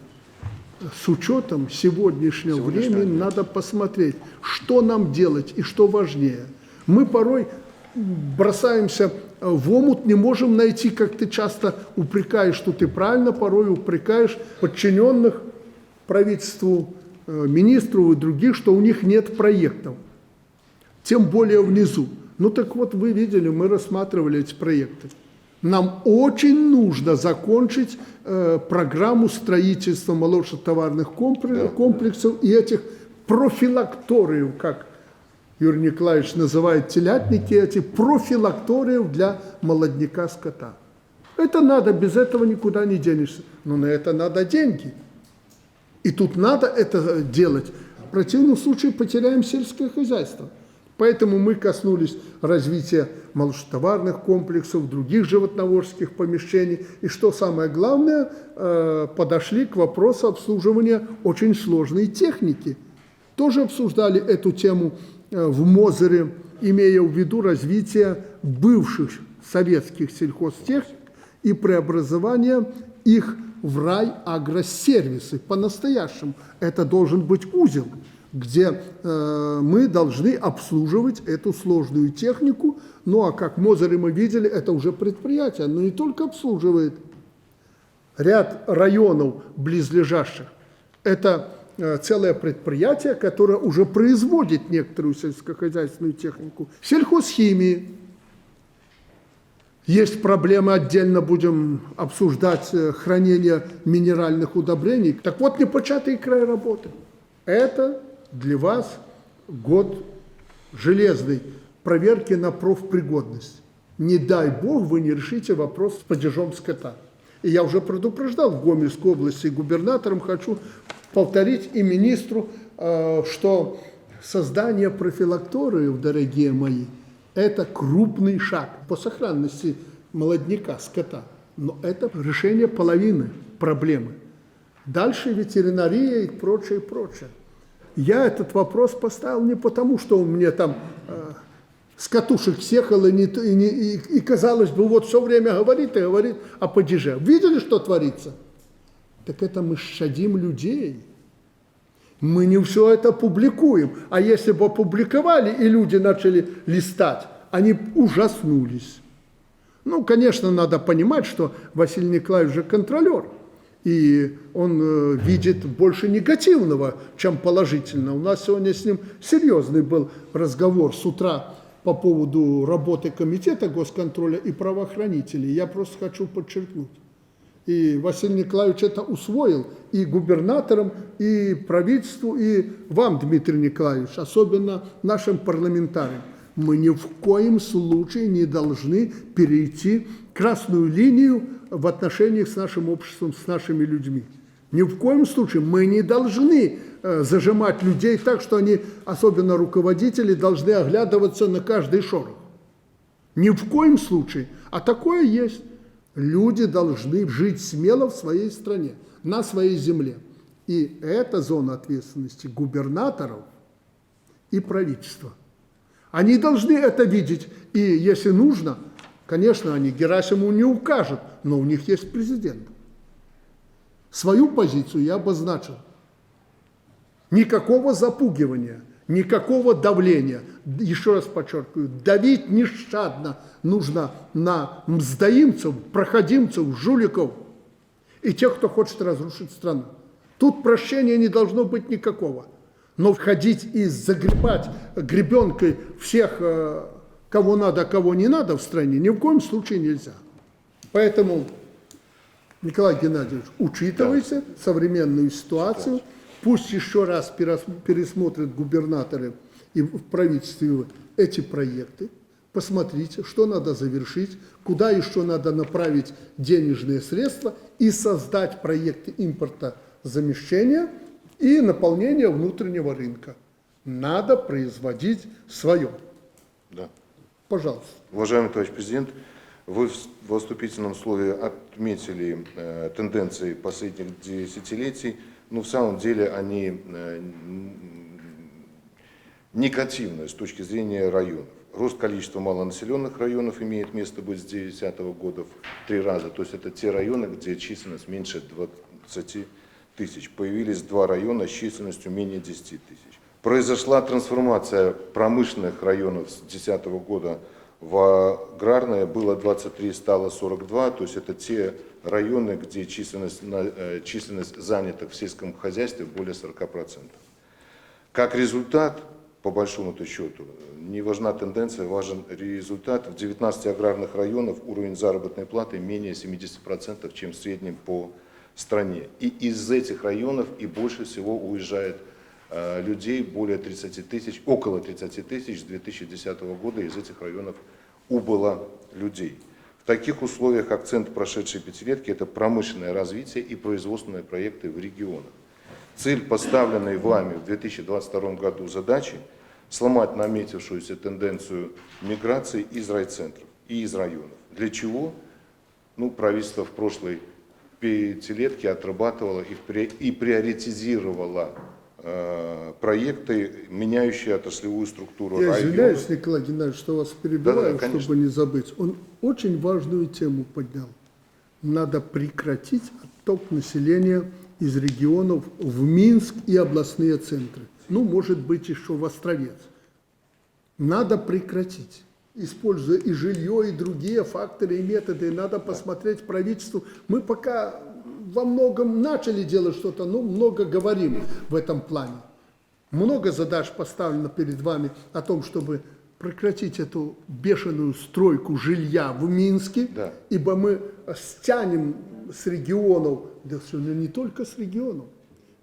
с учетом сегодняшнего времени надо посмотреть, что нам делать и что важнее. Мы порой бросаемся в омут, не можем найти, как ты часто упрекаешь, что ты правильно порой упрекаешь подчиненных правительству, министру и других, что у них нет проектов. Тем более внизу. Ну так вот, вы видели, мы рассматривали эти проекты. Нам очень нужно закончить программу строительства молочно-товарных комплексов и этих профилакториев, как Юрий Николаевич называет телятники, эти профилакториев для молодняка скота. Это надо, без этого никуда не денешься. Но на это надо деньги. И тут надо это делать. В противном случае потеряем сельское хозяйство. Поэтому мы коснулись развития молочнотоварных комплексов, других животноводческих помещений. И что самое главное, подошли к вопросу обслуживания очень сложной техники. Тоже обсуждали эту тему в Мозыре, имея в виду развитие бывших советских сельхозтехник и преобразование их в райагросервисы. По-настоящему это должен быть узел, где мы должны обслуживать эту сложную технику. Ну а как в Мозыре мы видели, это уже предприятие, но не только обслуживает ряд районов близлежащих. Это целое предприятие, которое уже производит некоторую сельскохозяйственную технику. Сельхозхимии. Есть проблемы, отдельно будем обсуждать хранение минеральных удобрений. Так вот, непочатый край работы. Это для вас год железной проверки на профпригодность. Не дай бог вы не решите вопрос с падежом скота. И я уже предупреждал в Гомельской области губернатором, хочу повторить и министру, что создание профилакториев, дорогие мои, это крупный шаг по сохранности молодняка, скота. Но это решение половины проблемы. Дальше ветеринария и прочее, прочее. Я этот вопрос поставил не потому, что он мне там с катушек съехал и казалось бы, вот все время говорит и говорит о падеже. Видели, что творится? Так это мы щадим людей. Мы не все это публикуем. А если бы опубликовали и люди начали листать, они ужаснулись. Ну, конечно, надо понимать, что Василий Николаевич же контролер. И он видит больше негативного, чем положительного. У нас сегодня с ним серьезный был разговор с утра по поводу работы комитета госконтроля и правоохранителей. Я просто хочу подчеркнуть. И Василий Николаевич это усвоил и губернаторам, и правительству, и вам, Дмитрий Николаевич, особенно нашим парламентариям. Мы ни в коем случае не должны перейти красную линию в отношениях с нашим обществом, с нашими людьми. Ни в коем случае мы не должны зажимать людей так, что они, особенно руководители, должны оглядываться на каждый шорох. Ни в коем случае. А такое есть. Люди должны жить смело в своей стране, на своей земле. И это зона ответственности губернаторов и правительства. Они должны это видеть. И если нужно, конечно, они Герасимову не укажут, но у них есть президент. Свою позицию я обозначил. Никакого запугивания, никакого давления. Еще раз подчеркиваю, давить нещадно нужно на мздоимцев, проходимцев, жуликов и тех, кто хочет разрушить страну. Тут прощения не должно быть никакого. Но входить и загребать гребенкой всех, кого надо, кого не надо в стране, ни в коем случае нельзя. Поэтому, Николай Геннадьевич, учитывайте современную ситуацию. Пусть еще раз пересмотрят губернаторы и в правительстве эти проекты. Посмотрите, что надо завершить, куда еще надо направить денежные средства и создать проекты импортозамещения и наполнения внутреннего рынка. Надо производить свое. Да. Пожалуйста. Уважаемый товарищ президент, вы в вступительном слове отметили тенденции последних десятилетий ну, в самом деле они негативные с точки зрения районов. Рост количества малонаселенных районов имеет место быть с 2010 года в 3 раза. То есть это те районы, где численность меньше 20 тысяч. Появились 2 района с численностью менее 10 тысяч. Произошла трансформация промышленных районов с 2010 года в аграрные. Было 23, стало 42. То есть это те районы, где численность занятых в сельском хозяйстве более 40%. Как результат, по большому-то счету, не важна тенденция, важен результат. В 19 аграрных районах уровень заработной платы менее 70%, чем в среднем по стране. И из этих районов и больше всего уезжает людей, более 30 тысяч, около 30 тысяч с 2010 года из этих районов убыло людей. В таких условиях акцент прошедшей пятилетки – это промышленное развитие и производственные проекты в регионах. Цель, поставленной вами в 2022 году задачи, сломать наметившуюся тенденцию миграции из райцентров и из районов. Для чего? Ну, правительство в прошлой пятилетке отрабатывало и приоритизировало проекты, меняющие отраслевую структуру Я районов. извиняюсь, Николай Геннадьевич, что вас перебиваю, Да, чтобы не забыть. Он очень важную тему поднял. Надо прекратить отток населения из регионов в Минск и областные центры. Ну, может быть, еще в Островец. Надо прекратить. Используя и жилье, и другие факторы, и методы, надо посмотреть правительству. Мы пока во многом начали делать что-то, но много говорим в этом плане. Много задач поставлено перед вами о том, чтобы прекратить эту бешеную стройку жилья в Минске, Да. ибо мы стянем с регионов, да не только с регионов.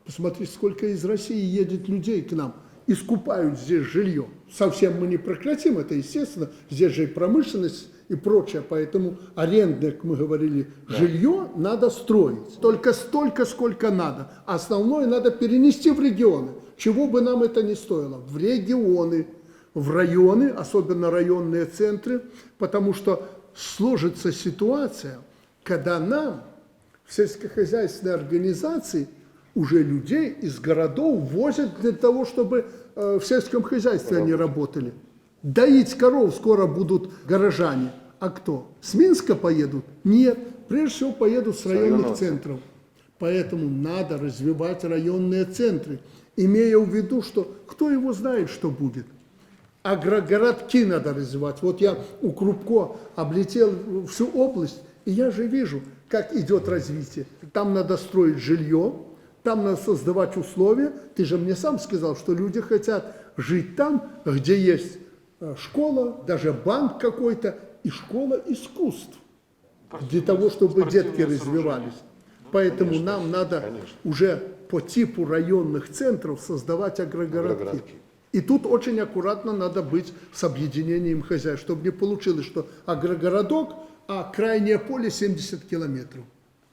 Посмотрите, сколько из России едет людей к нам и скупают здесь жилье. Совсем мы не прекратим это, естественно. Здесь же и промышленность, и прочее. Поэтому арендное, как мы говорили, жилье надо строить. Только столько, сколько надо. Основное надо перенести в регионы. Чего бы нам это ни стоило. В регионы, в районы, особенно районные центры. Потому что сложится ситуация, когда нам в сельскохозяйственной организации уже людей из городов возят для того, чтобы в сельском хозяйстве они работали. Доить коров скоро будут горожане. А кто? С Минска поедут? Нет. Прежде всего поедут с районных центров. Поэтому надо развивать районные центры, имея в виду, что кто его знает, что будет. Агрогородки надо развивать. Вот я у Крупко облетел всю область, и я же вижу, как идет развитие. Там надо строить жилье, там надо создавать условия. Ты же мне сам сказал, что люди хотят жить там, где есть школа, даже банк какой-то, и школа искусств. Для того, чтобы детки развивались. Поэтому нам надо уже по типу районных центров создавать агрогородки. И тут очень аккуратно надо быть с объединением хозяйств, чтобы не получилось, что агрогородок, а крайнее поле 70 километров.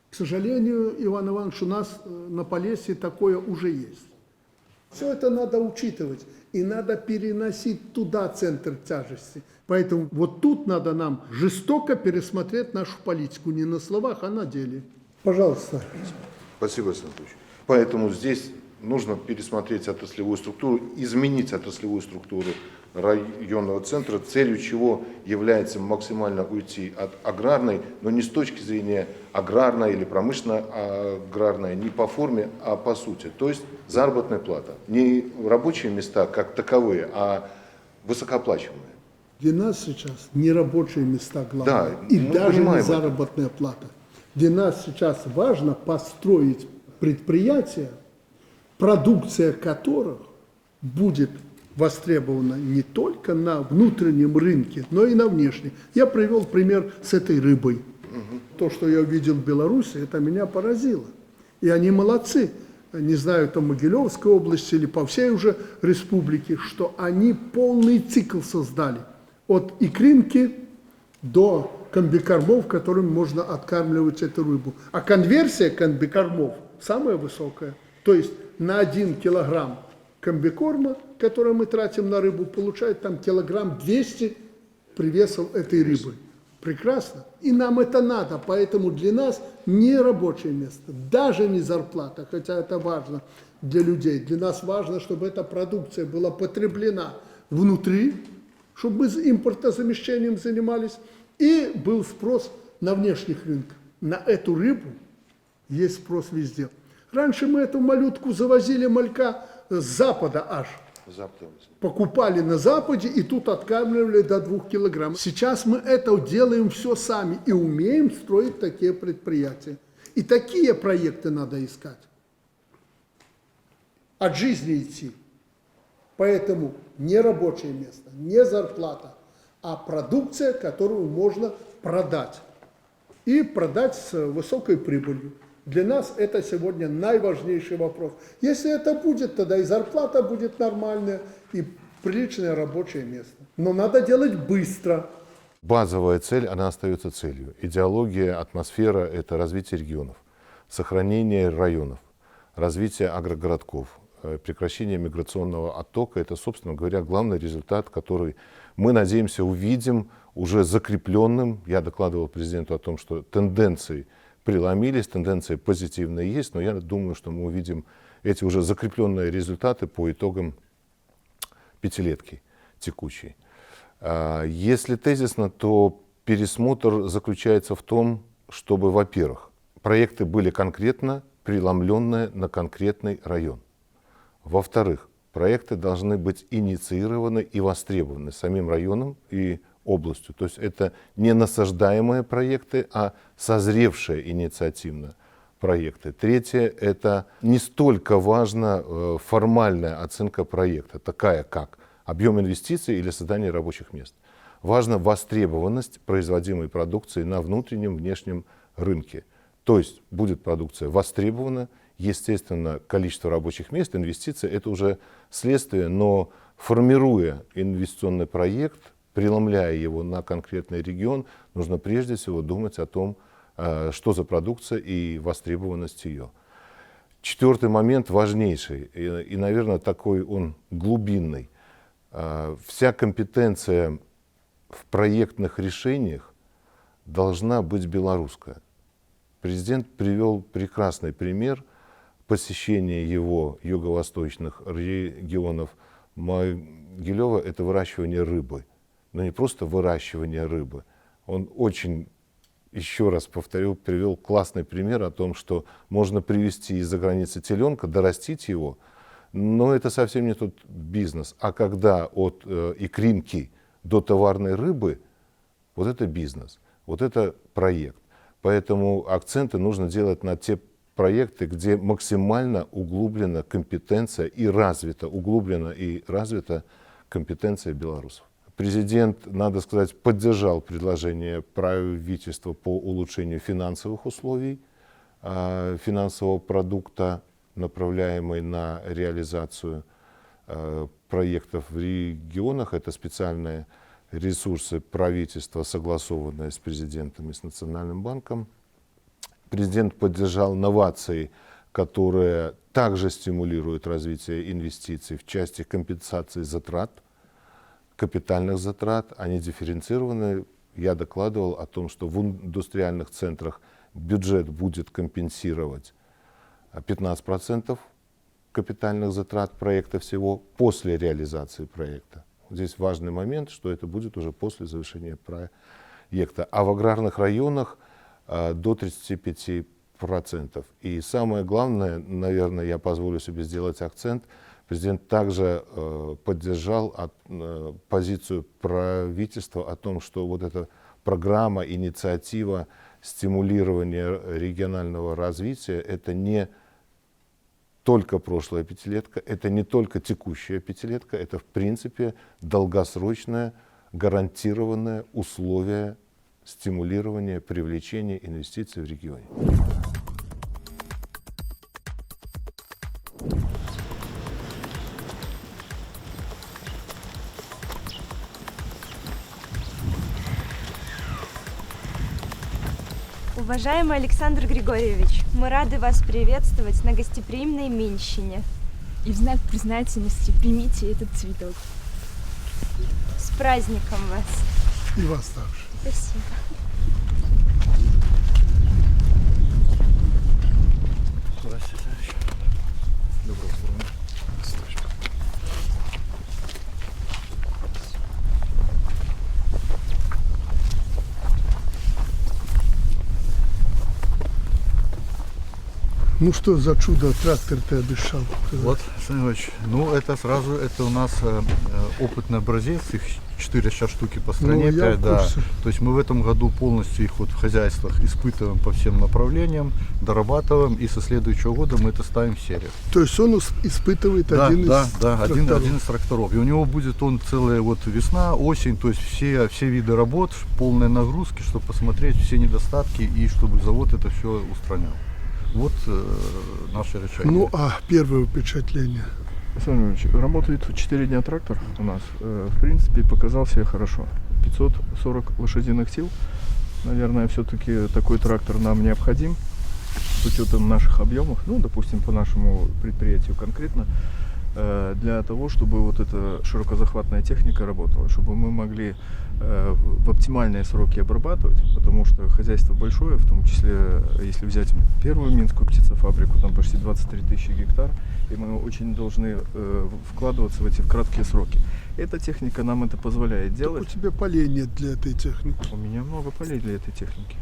К сожалению, Иван Иванович, у нас на Полесье такое уже есть. Все это надо учитывать. И надо переносить туда центр тяжести. Поэтому вот тут надо нам жестоко пересмотреть нашу политику. Не на словах, а на деле. Пожалуйста. Спасибо, Александр Анатольевич. Поэтому здесь нужно пересмотреть отраслевую структуру, изменить отраслевую структуру районного центра, целью чего является максимально уйти от аграрной, но не с точки зрения аграрной или промышленно-аграрной, не по форме, а по сути. То есть заработная плата. Не рабочие места как таковые, а высокооплачиваемые. Для нас сейчас не рабочие места главное, Да, и мы даже не понимаем заработная плата. Для нас сейчас важно построить предприятия, продукция которых будет востребована не только на внутреннем рынке, но и на внешнем. Я привел пример с этой рыбой. То, что я увидел в Беларуси, это меня поразило. И они молодцы. Не знаю, это Могилевской области или по всей уже республике, что они полный цикл создали. От икринки до комбикормов, которым можно откармливать эту рыбу. А конверсия комбикормов самая высокая. То есть на 1 килограмм комбикорма, который мы тратим на рыбу, получает там килограмм 200 привесов этой рыбы. Прекрасно. И нам это надо, поэтому для нас не рабочее место, даже не зарплата, хотя это важно для людей. Для нас важно, чтобы эта продукция была потреблена внутри, чтобы мы импортозамещением занимались, и был спрос на внешних рынках. На эту рыбу есть спрос везде. Раньше мы эту малютку завозили малька с запада аж. Покупали на Западе и тут откармливали до 2 килограмм. Сейчас мы это делаем все сами и умеем строить такие предприятия. И такие проекты надо искать. От жизни идти. Поэтому не рабочее место, не зарплата, а продукция, которую можно продать. И продать с высокой прибылью. Для нас это сегодня наиважнейший вопрос. Если это будет, тогда и зарплата будет нормальная, и приличное рабочее место. Но надо делать быстро. Базовая цель, она остается целью. Идеология, атмосфера – это развитие регионов, сохранение районов, развитие агрогородков, прекращение миграционного оттока. Это, собственно говоря, главный результат, который мы, надеемся, увидим уже закрепленным. Я докладывал президенту о том, что тенденции преломились, тенденции позитивные есть, но я думаю, что мы увидим эти уже закрепленные результаты по итогам пятилетки текущей. Если тезисно, то пересмотр заключается в том, чтобы, во-первых, проекты были конкретно преломленные на конкретный район. Во-вторых, проекты должны быть инициированы и востребованы самим районом и областью. То есть это не насаждаемые проекты, а созревшие инициативно проекты. Третье, это не столько важна формальная оценка проекта, такая как объем инвестиций или создание рабочих мест. Важна востребованность производимой продукции на внутреннем, внешнем рынке. То есть будет продукция востребована, естественно, количество рабочих мест, инвестиций – это уже следствие, но формируя инвестиционный проект, преломляя его на конкретный регион, нужно прежде всего думать о том, что за продукция и востребованность ее. Четвертый момент важнейший, и, наверное, такой он глубинный. Вся компетенция в проектных решениях должна быть белорусская. Президент привел прекрасный пример посещения его юго-восточных регионов Могилева – это выращивание рыбы. Но не просто выращивание рыбы. Он очень, еще раз повторю, привел классный пример о том, что можно привезти из-за границы теленка, дорастить его, но это совсем не тот бизнес. А когда от икринки до товарной рыбы, вот это бизнес, вот это проект. Поэтому акценты нужно делать на те проекты, где максимально углублена компетенция и развита, углублена и развита компетенция белорусов. Президент, надо сказать, поддержал предложение правительства по улучшению финансовых условий, финансового продукта, направляемый на реализацию проектов в регионах. Это специальные ресурсы правительства, согласованные с президентом и с Национальным банком. Президент поддержал новации, которые также стимулируют развитие инвестиций в части компенсации затрат, капитальных затрат. Они дифференцированы. Я докладывал о том, что в индустриальных центрах бюджет будет компенсировать 15% капитальных затрат проекта всего после реализации проекта. Здесь важный момент, что это будет уже после завершения проекта. А в аграрных районах до 35%. И самое главное, наверное, я позволю себе сделать акцент, президент также поддержал позицию правительства о том, что вот эта программа, инициатива стимулирования регионального развития – это не только прошлая пятилетка, это не только текущая пятилетка, это в принципе долгосрочное гарантированное условие стимулирования, привлечения инвестиций в регионе. Уважаемый Александр Григорьевич, мы рады вас приветствовать на гостеприимной Минщине. И в знак признательности примите этот цветок. С праздником вас! И вас также. Спасибо. Здравствуйте, товарищ. Доброго здоровья. Ну что за чудо трактор ты обещал? Вот, Александр Иванович, ну это сразу, это у нас опытный образец, их 4 сейчас штуки по стране, Ну, я 5, в да. курсе. То есть мы в этом году полностью их вот в хозяйствах испытываем по всем направлениям, дорабатываем, и со следующего года мы это ставим в серию. То есть он испытывает Да, один да, из да, один тракторов. из тракторов. И у него будет он целая вот весна, осень, то есть все виды работ, полные нагрузки, чтобы посмотреть все недостатки и чтобы завод это все устранял. Вот наше решение. Ну а первое впечатление? Александр Иванович, работает 4 дня трактор у нас. В принципе, показал себя хорошо. 540 лошадиных сил. Наверное, все-таки такой трактор нам необходим с учетом наших объемов, ну, допустим, по нашему предприятию конкретно, для того, чтобы вот эта широкозахватная техника работала, чтобы мы могли в оптимальные сроки обрабатывать, потому что хозяйство большое, в том числе, если взять первую Минскую птицефабрику, там почти 23 тысячи гектар, и мы очень должны вкладываться в эти краткие сроки. Эта техника нам это позволяет делать. У тебя полей нет для этой техники? У меня много полей для этой техники.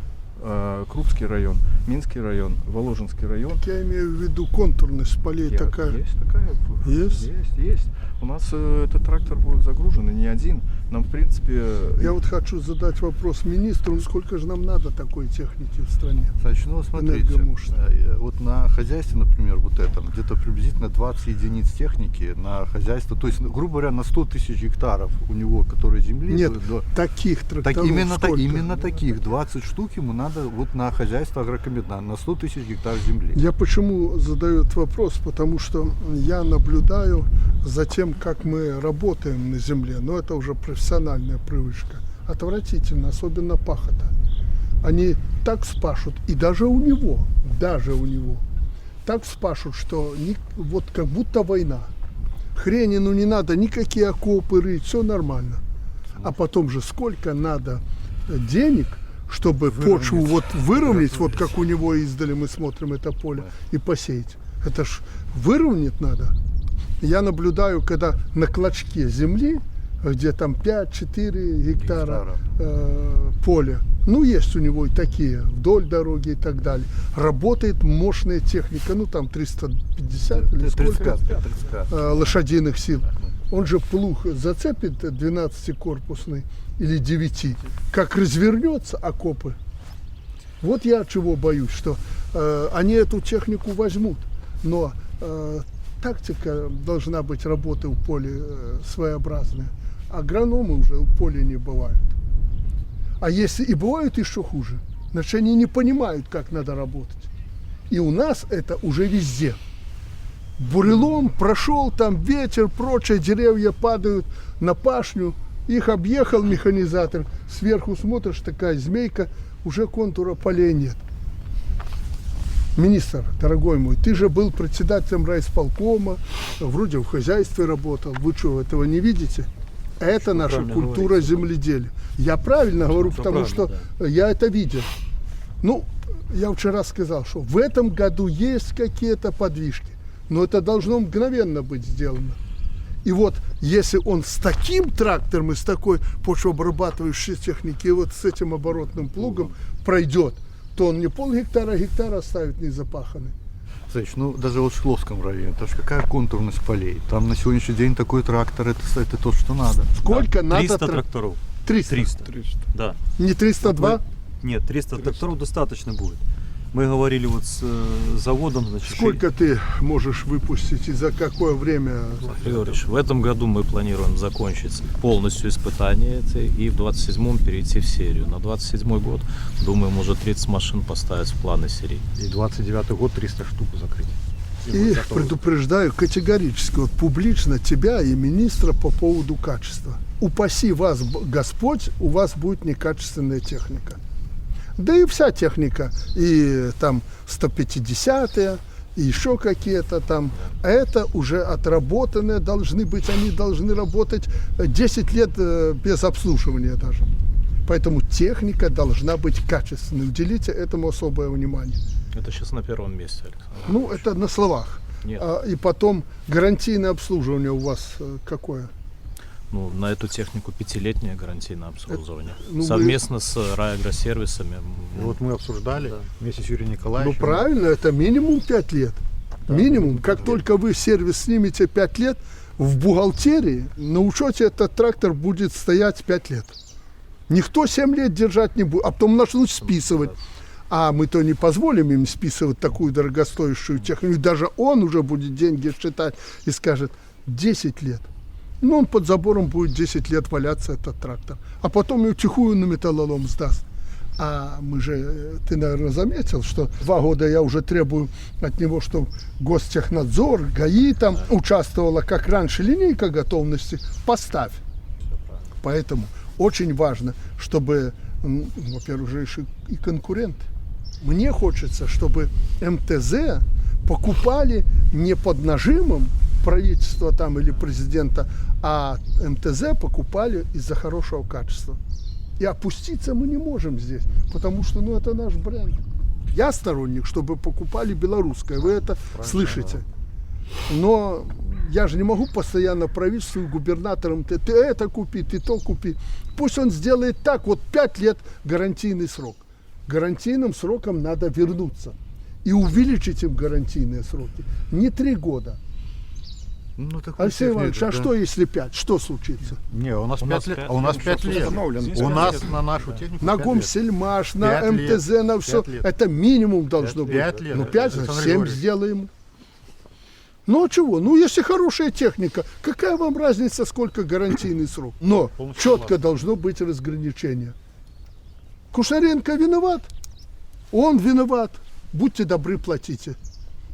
Крупский район, Минский район, Воложенский район. Я имею в виду контурность полей такая. Есть такая. Есть? Есть. У нас этот трактор будет загружен, и не один. Нам, в принципе... Я вот хочу задать вопрос министру, сколько же нам надо такой техники в стране? Значит, ну смотрите, вот на хозяйстве, например, вот этом, где-то приблизительно 20 единиц техники на хозяйство, то есть, грубо говоря, на 100 тысяч гектаров у него, которые земли... Нет, таких тракторов именно таких, 20 штук ему надо вот на хозяйство агрокомбината, на 100 тысяч гектар земли. Я почему задаю этот вопрос? Потому что я наблюдаю за тем, как мы работаем на земле, но это уже профессиональная привычка. Отвратительно, особенно пахота. Они так спашут, и даже у него, так спашут, что вот как будто война. Хренину не надо никакие окопы рыть, все нормально. А потом же сколько надо денег, чтобы почву вот выровнять, вот как у него издали мы смотрим это поле, и посеять. Это ж выровнять надо. Я наблюдаю, когда на клочке земли, где там 5-4 гектара поля, ну есть у него и такие, вдоль дороги и так далее, работает мощная техника, ну там 350 или сколько лошадиных сил. Он же плуг зацепит 12-корпусный или 9, как развернется окопы. Вот я чего боюсь, что они эту технику возьмут, но тактика должна быть работы в поле своеобразная. Агрономы уже в поле не бывают. А если и бывают, еще хуже. Значит, они не понимают, как надо работать. И у нас это уже везде. Бурелом прошел, там ветер, прочее, деревья падают на пашню. Их объехал механизатор. Сверху смотришь, такая змейка, уже контура полей нет. Министр, дорогой мой, ты же был председателем райисполкома, вроде в хозяйстве работал. Вы что, этого не видите? Это наша культура земледелия. Я правильно говорю, потому что я это видел. Ну, я вчера сказал, что в этом году есть какие-то подвижки, но это должно мгновенно быть сделано. И вот если он с таким трактором и с такой почвообрабатывающей техникой, и вот с этим оборотным плугом пройдет, то он не полгектара, а гектар оставит незапаханный. Ну даже вот в Шкловском районе, это же какая контурность полей. Там на сегодняшний день такой трактор, это то, что надо. Сколько надо? 300 тракторов. 300. Да. Не 302? Нет, 300 тракторов достаточно будет. Мы говорили вот с заводом. Значит, сколько ты можешь выпустить и за какое время? Григорьевич, в этом году мы планируем закончить полностью испытание и в 27-м перейти в серию. На 27-й год, думаем, уже 30 машин поставить в планы серии. И 29-й год 300 штук закрыть. И предупреждаю категорически, вот публично тебя и министра по поводу качества. Упаси вас Господь, у вас будет некачественная техника. Да и вся техника, и там 150-е, и еще какие-то там, это уже отработанные должны быть, они должны работать 10 лет без обслуживания даже. Поэтому техника должна быть качественной. Уделите этому особое внимание. Это сейчас на первом месте, Александр. Ну, это на словах. Нет. И потом гарантийное обслуживание у вас какое? Ну, на эту технику 5-летнее гарантийное обслуживание. Ну, Совместно с райагросервисами. Вот мы обсуждали вместе с Юрием Ну, Николаевичем. правильно, это минимум 5 лет. Минимум. Как только вы сервис снимете 5 лет, в бухгалтерии на учете этот трактор будет стоять 5 лет. Никто 7 лет держать не будет, а потом начнут списывать. А мы-то не позволим им списывать такую дорогостоящую технику. Даже он уже будет деньги считать и скажет 10 лет. Ну, он под забором будет 10 лет валяться, этот трактор. А потом его тихую на металлолом сдаст. А мы же, ты, наверное, заметил, что 2 года я уже требую от него, чтобы Гостехнадзор, ГАИ там участвовала, как раньше, линейка готовности, поставь. Поэтому очень важно, чтобы, во-первых, же еще и конкуренты. Мне хочется, чтобы МТЗ покупали не под нажимом правительства там или президента, а МТЗ покупали из-за хорошего качества. И опуститься мы не можем здесь, потому что, ну, это наш бренд. Я сторонник, чтобы покупали белорусское, вы это слышите. Но я же не могу постоянно правительству и губернаторам, ты это купи, ты то купи. Пусть он сделает так, вот 5 лет гарантийный срок. Гарантийным сроком надо вернуться и увеличить им гарантийные сроки. Не 3 года. Ну, Алексей Иванович, а что если 5? Что случится? Не, у нас 5 лет. У нас 5 лет. У нас на нашу технику. На Гомсельмаш, на МТЗ, на все. Это минимум должно быть. 5 лет. Ну, 5, 7 сделаем. Ну, а чего? Ну, если хорошая техника, какая вам разница, сколько гарантийный срок? Но четко должно быть разграничение. Кушнаренко виноват, он виноват. Будьте добры, платите.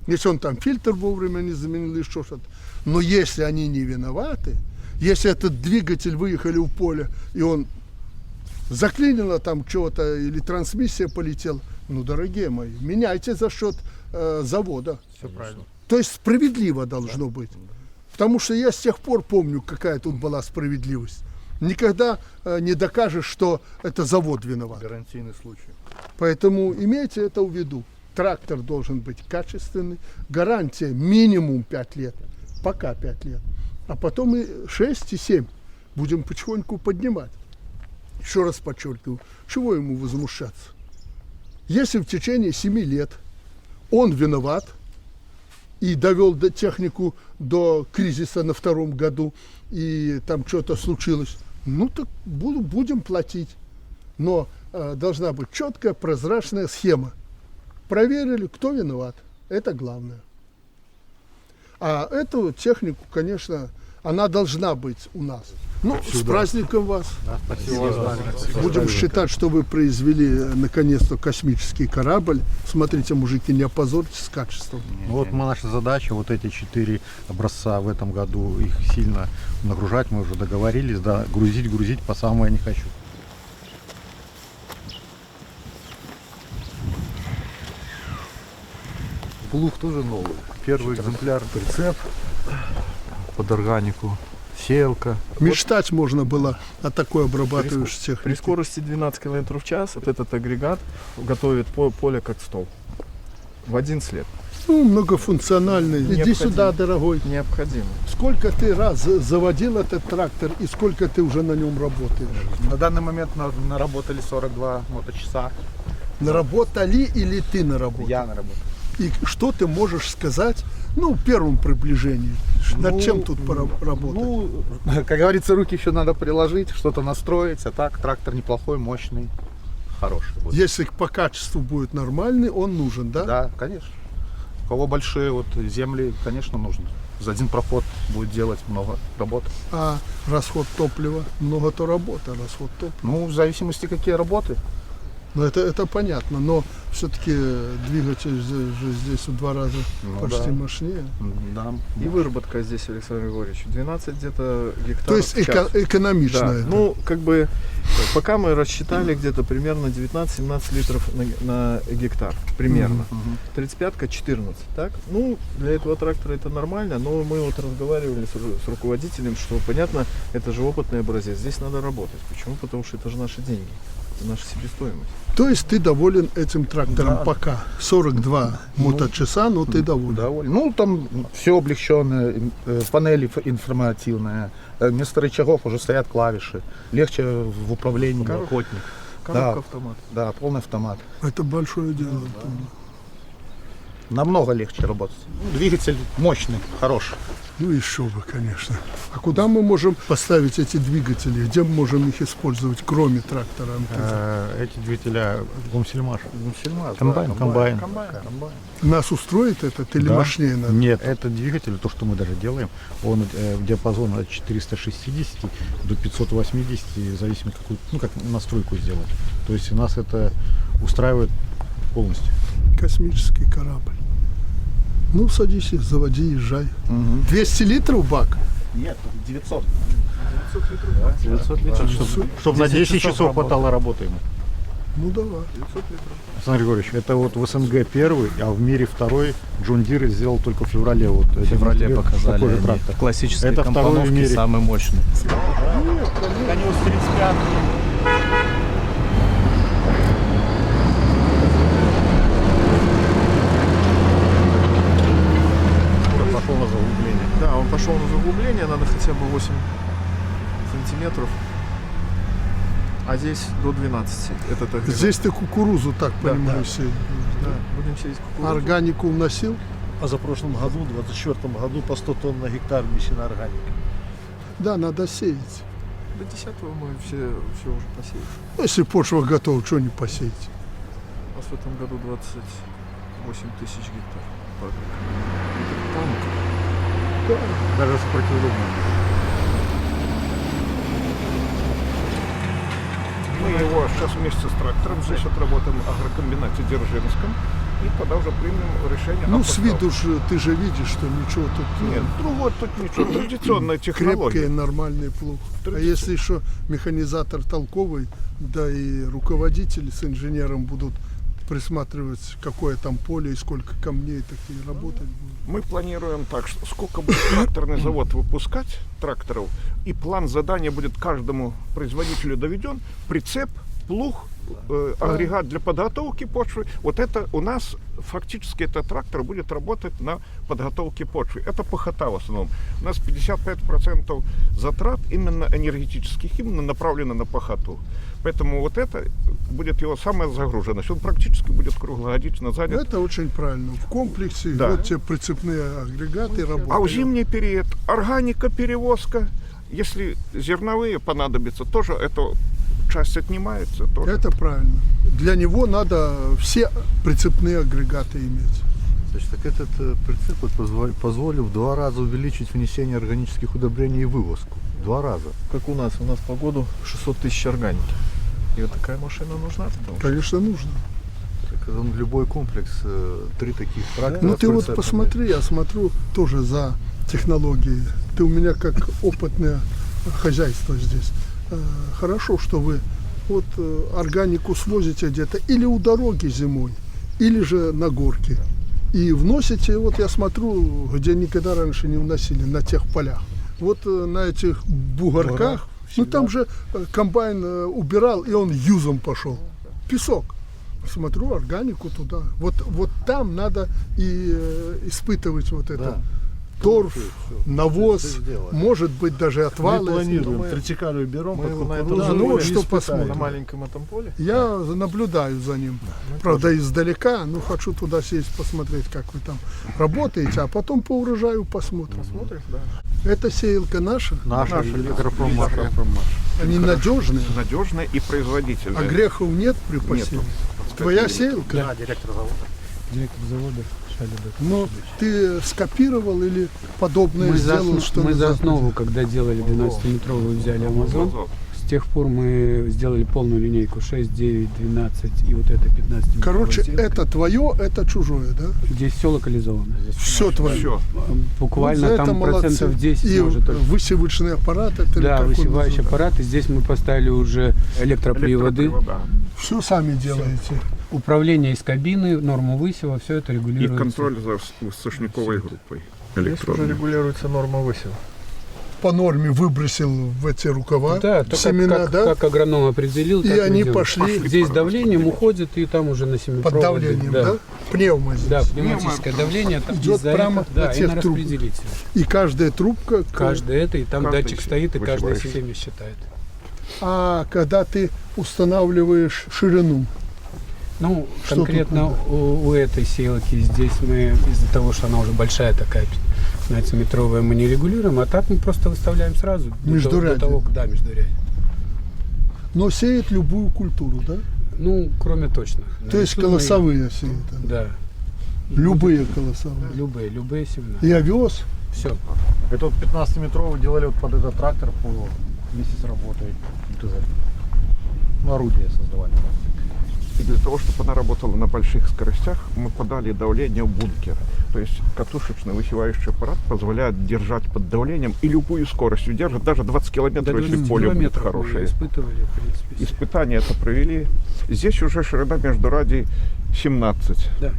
Если он там фильтр вовремя не заменил, или что-то. Но если они не виноваты, если этот двигатель выехали в поле, и он заклинило там чего-то, или трансмиссия полетела, ну, дорогие мои, меняйте за счет завода. Все правильно. То есть справедливо должно быть. Потому что я с тех пор помню, какая тут была справедливость. Никогда не докажешь, что это завод виноват. Гарантийный случай. Поэтому имейте это в виду. Трактор должен быть качественный. Гарантия минимум 5 лет. Пока 5 лет. А потом и 6, и 7. Будем потихоньку поднимать. Еще раз подчеркиваю, чего ему возмущаться? Если в течение 7 лет он виноват и довел технику до кризиса на 2-м году, и там что-то случилось, ну так будем платить. Но должна быть четкая, прозрачная схема. Проверили, кто виноват. Это главное. А эту технику, конечно, она должна быть у нас. Ну, с праздником вас. Да, спасибо. Будем считать, что вы произвели наконец-то космический корабль. Смотрите, мужики, не опозорьтесь с качеством. Ну, вот наша задача, вот эти 4 образца в этом году, их сильно нагружать, мы уже договорились, да, грузить по самое не хочу. Плуг тоже новый. Первый экземпляр. Прицеп под органику, сеялка. Мечтать можно было о такой обрабатывающей При технике. скорости 12 км в час вот этот агрегат готовит поле как стол. В один след. Ну, многофункциональный. Иди Необходимо. сюда, дорогой. Необходимо. Сколько ты раз заводил этот трактор и сколько ты уже на нем работаешь? На данный момент наработали 42 моточаса. Наработали или ты наработал? Я наработал. И что ты можешь сказать, ну, в первом приближении? Над чем тут работать? Ну, как говорится, руки еще надо приложить, что-то настроить, а так трактор неплохой, мощный, хороший. будет. Если по качеству будет нормальный, он нужен, да? Да, конечно. У кого большие вот земли, конечно, нужно. За один проход будет делать много работы. А расход топлива, много-то работы, расход топлива. Ну, в зависимости, какие работы. Ну, это понятно, но Все-таки двигатель же здесь в 2 раза почти мощнее. Да. И выработка здесь, Александр Григорьевич, 12 где-то гектаров То есть в час. экономичная. Да. Ну, как бы, пока мы рассчитали где-то примерно 19-17 литров на гектар. Примерно. 35-ка 14, так? Ну, для этого трактора это нормально, но мы вот разговаривали с руководителем, что, понятно, это же опытный образец. Здесь надо работать. Почему? Потому что это же наши деньги. Наша себестоимость. То есть ты доволен этим трактором пока? 42 моточаса, но ты доволен? Ну, там все облегченное, панели информативные, вместо рычагов уже стоят клавиши, легче в управлении. Коробка автомат. Да, полный автомат. Это большое дело. Намного легче работать. Двигатель мощный, хороший. Ну еще бы, конечно. А куда мы можем поставить эти двигатели? Где мы можем их использовать, кроме трактора? Эти двигателя Гумсельмаш. Комбайн. Нас устроит этот или мощнее надо? Нет, этот двигатель, то, что мы даже делаем, он в диапазоне от 460 до 580, в зависимости какую, как настройку сделать. То есть нас это устраивает полностью. Космический корабль. Ну, садись, заводи, езжай. 200 литров бак? Нет, 900. 900 литров, чтобы на 10 часов хватало работы ему. Ну, давай. 900 литров. Александр Григорьевич, это вот в СНГ первый, а в мире второй. Джон Дир сделал только в феврале. Вот, В феврале показали такой же они трактор. классические Это второй в компоновки, мире. самый мощный. Конец 35. Пошел на заглубление. Да, он пошел на заглубление, надо хотя бы 8 сантиметров. А здесь до 12. Это так. Здесь ты кукурузу, так Да, понимаю, да. сеешь. Да, будем сеять кукурузу. Органику вносил? А за прошлом году, в 2024 году, по 100 тонн на гектар внесена органика. Да, надо сеять. До 10-го мы все уже посеяли. Ну, если почва готова, что не посеять? У нас в этом году 28 тысяч гектар. Это танк. Даже сопротивление. Мы его сейчас вместе с трактором здесь отработаем в агрокомбинате Дзержинском и тогда уже примем решение. Ну, с виду же, ты же видишь, что ничего тут... Нет, другой тут ничего, традиционная технология. Крепкий, нормальный плуг. А если еще механизатор толковый, да и руководители с инженером будут присматривать, какое там поле и сколько камней такие работать будут. Мы планируем так, что сколько будет тракторный завод выпускать тракторов, и план задания будет каждому производителю доведен, прицеп, плуг, агрегат для подготовки почвы. Вот это у нас фактически этот трактор будет работать на подготовке почвы. Это пахота в основном. У нас 55% затрат именно энергетических, именно направлено на пахоту. Поэтому вот это будет его самая загруженность. Он практически будет круглогодично занят. Это очень правильно. В комплексе Да. вот те прицепные агрегаты работают. А в зимний период органика, перевозка, если зерновые понадобятся, тоже эта часть отнимается. Тоже. Это правильно. Для него надо все прицепные агрегаты иметь. Значит, так этот прицеп позволил в 2 раза увеличить внесение органических удобрений и вывозку. 2 раза. Как у нас по году 600 тысяч органики. И вот такая машина нужна? Конечно, нужно. Так, он любой комплекс, 3 таких трактора. Ну с ты вот прицепами. посмотри, я смотрю тоже за технологией. Ты у меня как опытное хозяйство здесь. Хорошо, что вы вот органику свозите где-то или у дороги зимой, или же на горке. И вносите, вот я смотрю, где никогда раньше не вносили, на тех полях. Вот на этих бугорках, ну там же комбайн убирал, и он юзом пошел. Песок. Смотрю, органику туда. Вот там надо и испытывать вот это. Да. Торф, навоз, может быть даже отвалы. Мы планируем, тритикалию берем, под кукурузу, Да, ну вот что испытаем. посмотрим. На маленьком этом поле? Я наблюдаю за ним. Правда, издалека, но хочу туда сесть, посмотреть, как вы там работаете, а потом по урожаю посмотрим. Посмотрим, да. Это сеялка наша? Наша, Электропроммаш. Они надежные? Надежные и производительные. А грехов нет при посеве? Нету. Твоя сеялка? Да, директор завода. Директор завода. Но ты скопировал или подобное сделал, что мы за на основу, Западе? когда делали 12-метровую, взяли Амазон, тех пор мы сделали полную линейку 6, 9, 12 и вот это 15. Короче, это твое, это чужое, да? Здесь все локализовано. Все твое. Всё. Буквально Вот за это там молодцы. процентов 10 И может только. высевочный аппарат, это или Да, как он высевающий называется? аппарат. И здесь мы поставили уже электроприводы. Все сами делаете. Управление из кабины, норму высева, все это И регулируется. контроль за сошниковой группой. Здесь уже электронной. регулируется норма высева. По норме выбросил в эти рукава Да, то семена, как, да? как агроном определил, И так они делаем. пошли. Здесь давлением уходит, и там уже на Под семипроводе. давлением, да? Пневма здесь. Да, пневматическое давление. там Идет из-за прямо этого, да, на и тех на трубках. распределитель. И каждая трубка... Каждая это, и там Каждый датчик стоит, и каждая высевающий. семя считает. А когда ты устанавливаешь ширину? Ну, Что конкретно у этой сеялки здесь мы, из-за того, что она уже большая такая, 15-метровая, мы не регулируем, а так мы просто выставляем сразу. Междурядье. До того, да, междурядье. Но сеет любую культуру, да? Ну, кроме точных. То есть Нарисуем колосовые и- сеют? Да. Любые колосовые? Любые семена. И овес? Все. Это вот 15-метровый делали вот под этот трактор вместе с работой МТЗ. Ну, орудие создавали. И для того, чтобы она работала на больших скоростях, мы подали давление в бункер. То есть катушечный высевающий аппарат позволяет держать под давлением и любую скорость удержит, даже 20 километров, До если 20 поле будет километров мы хорошее. испытывали, в принципе. Испытания это провели. Здесь уже ширина между радий 17. Да.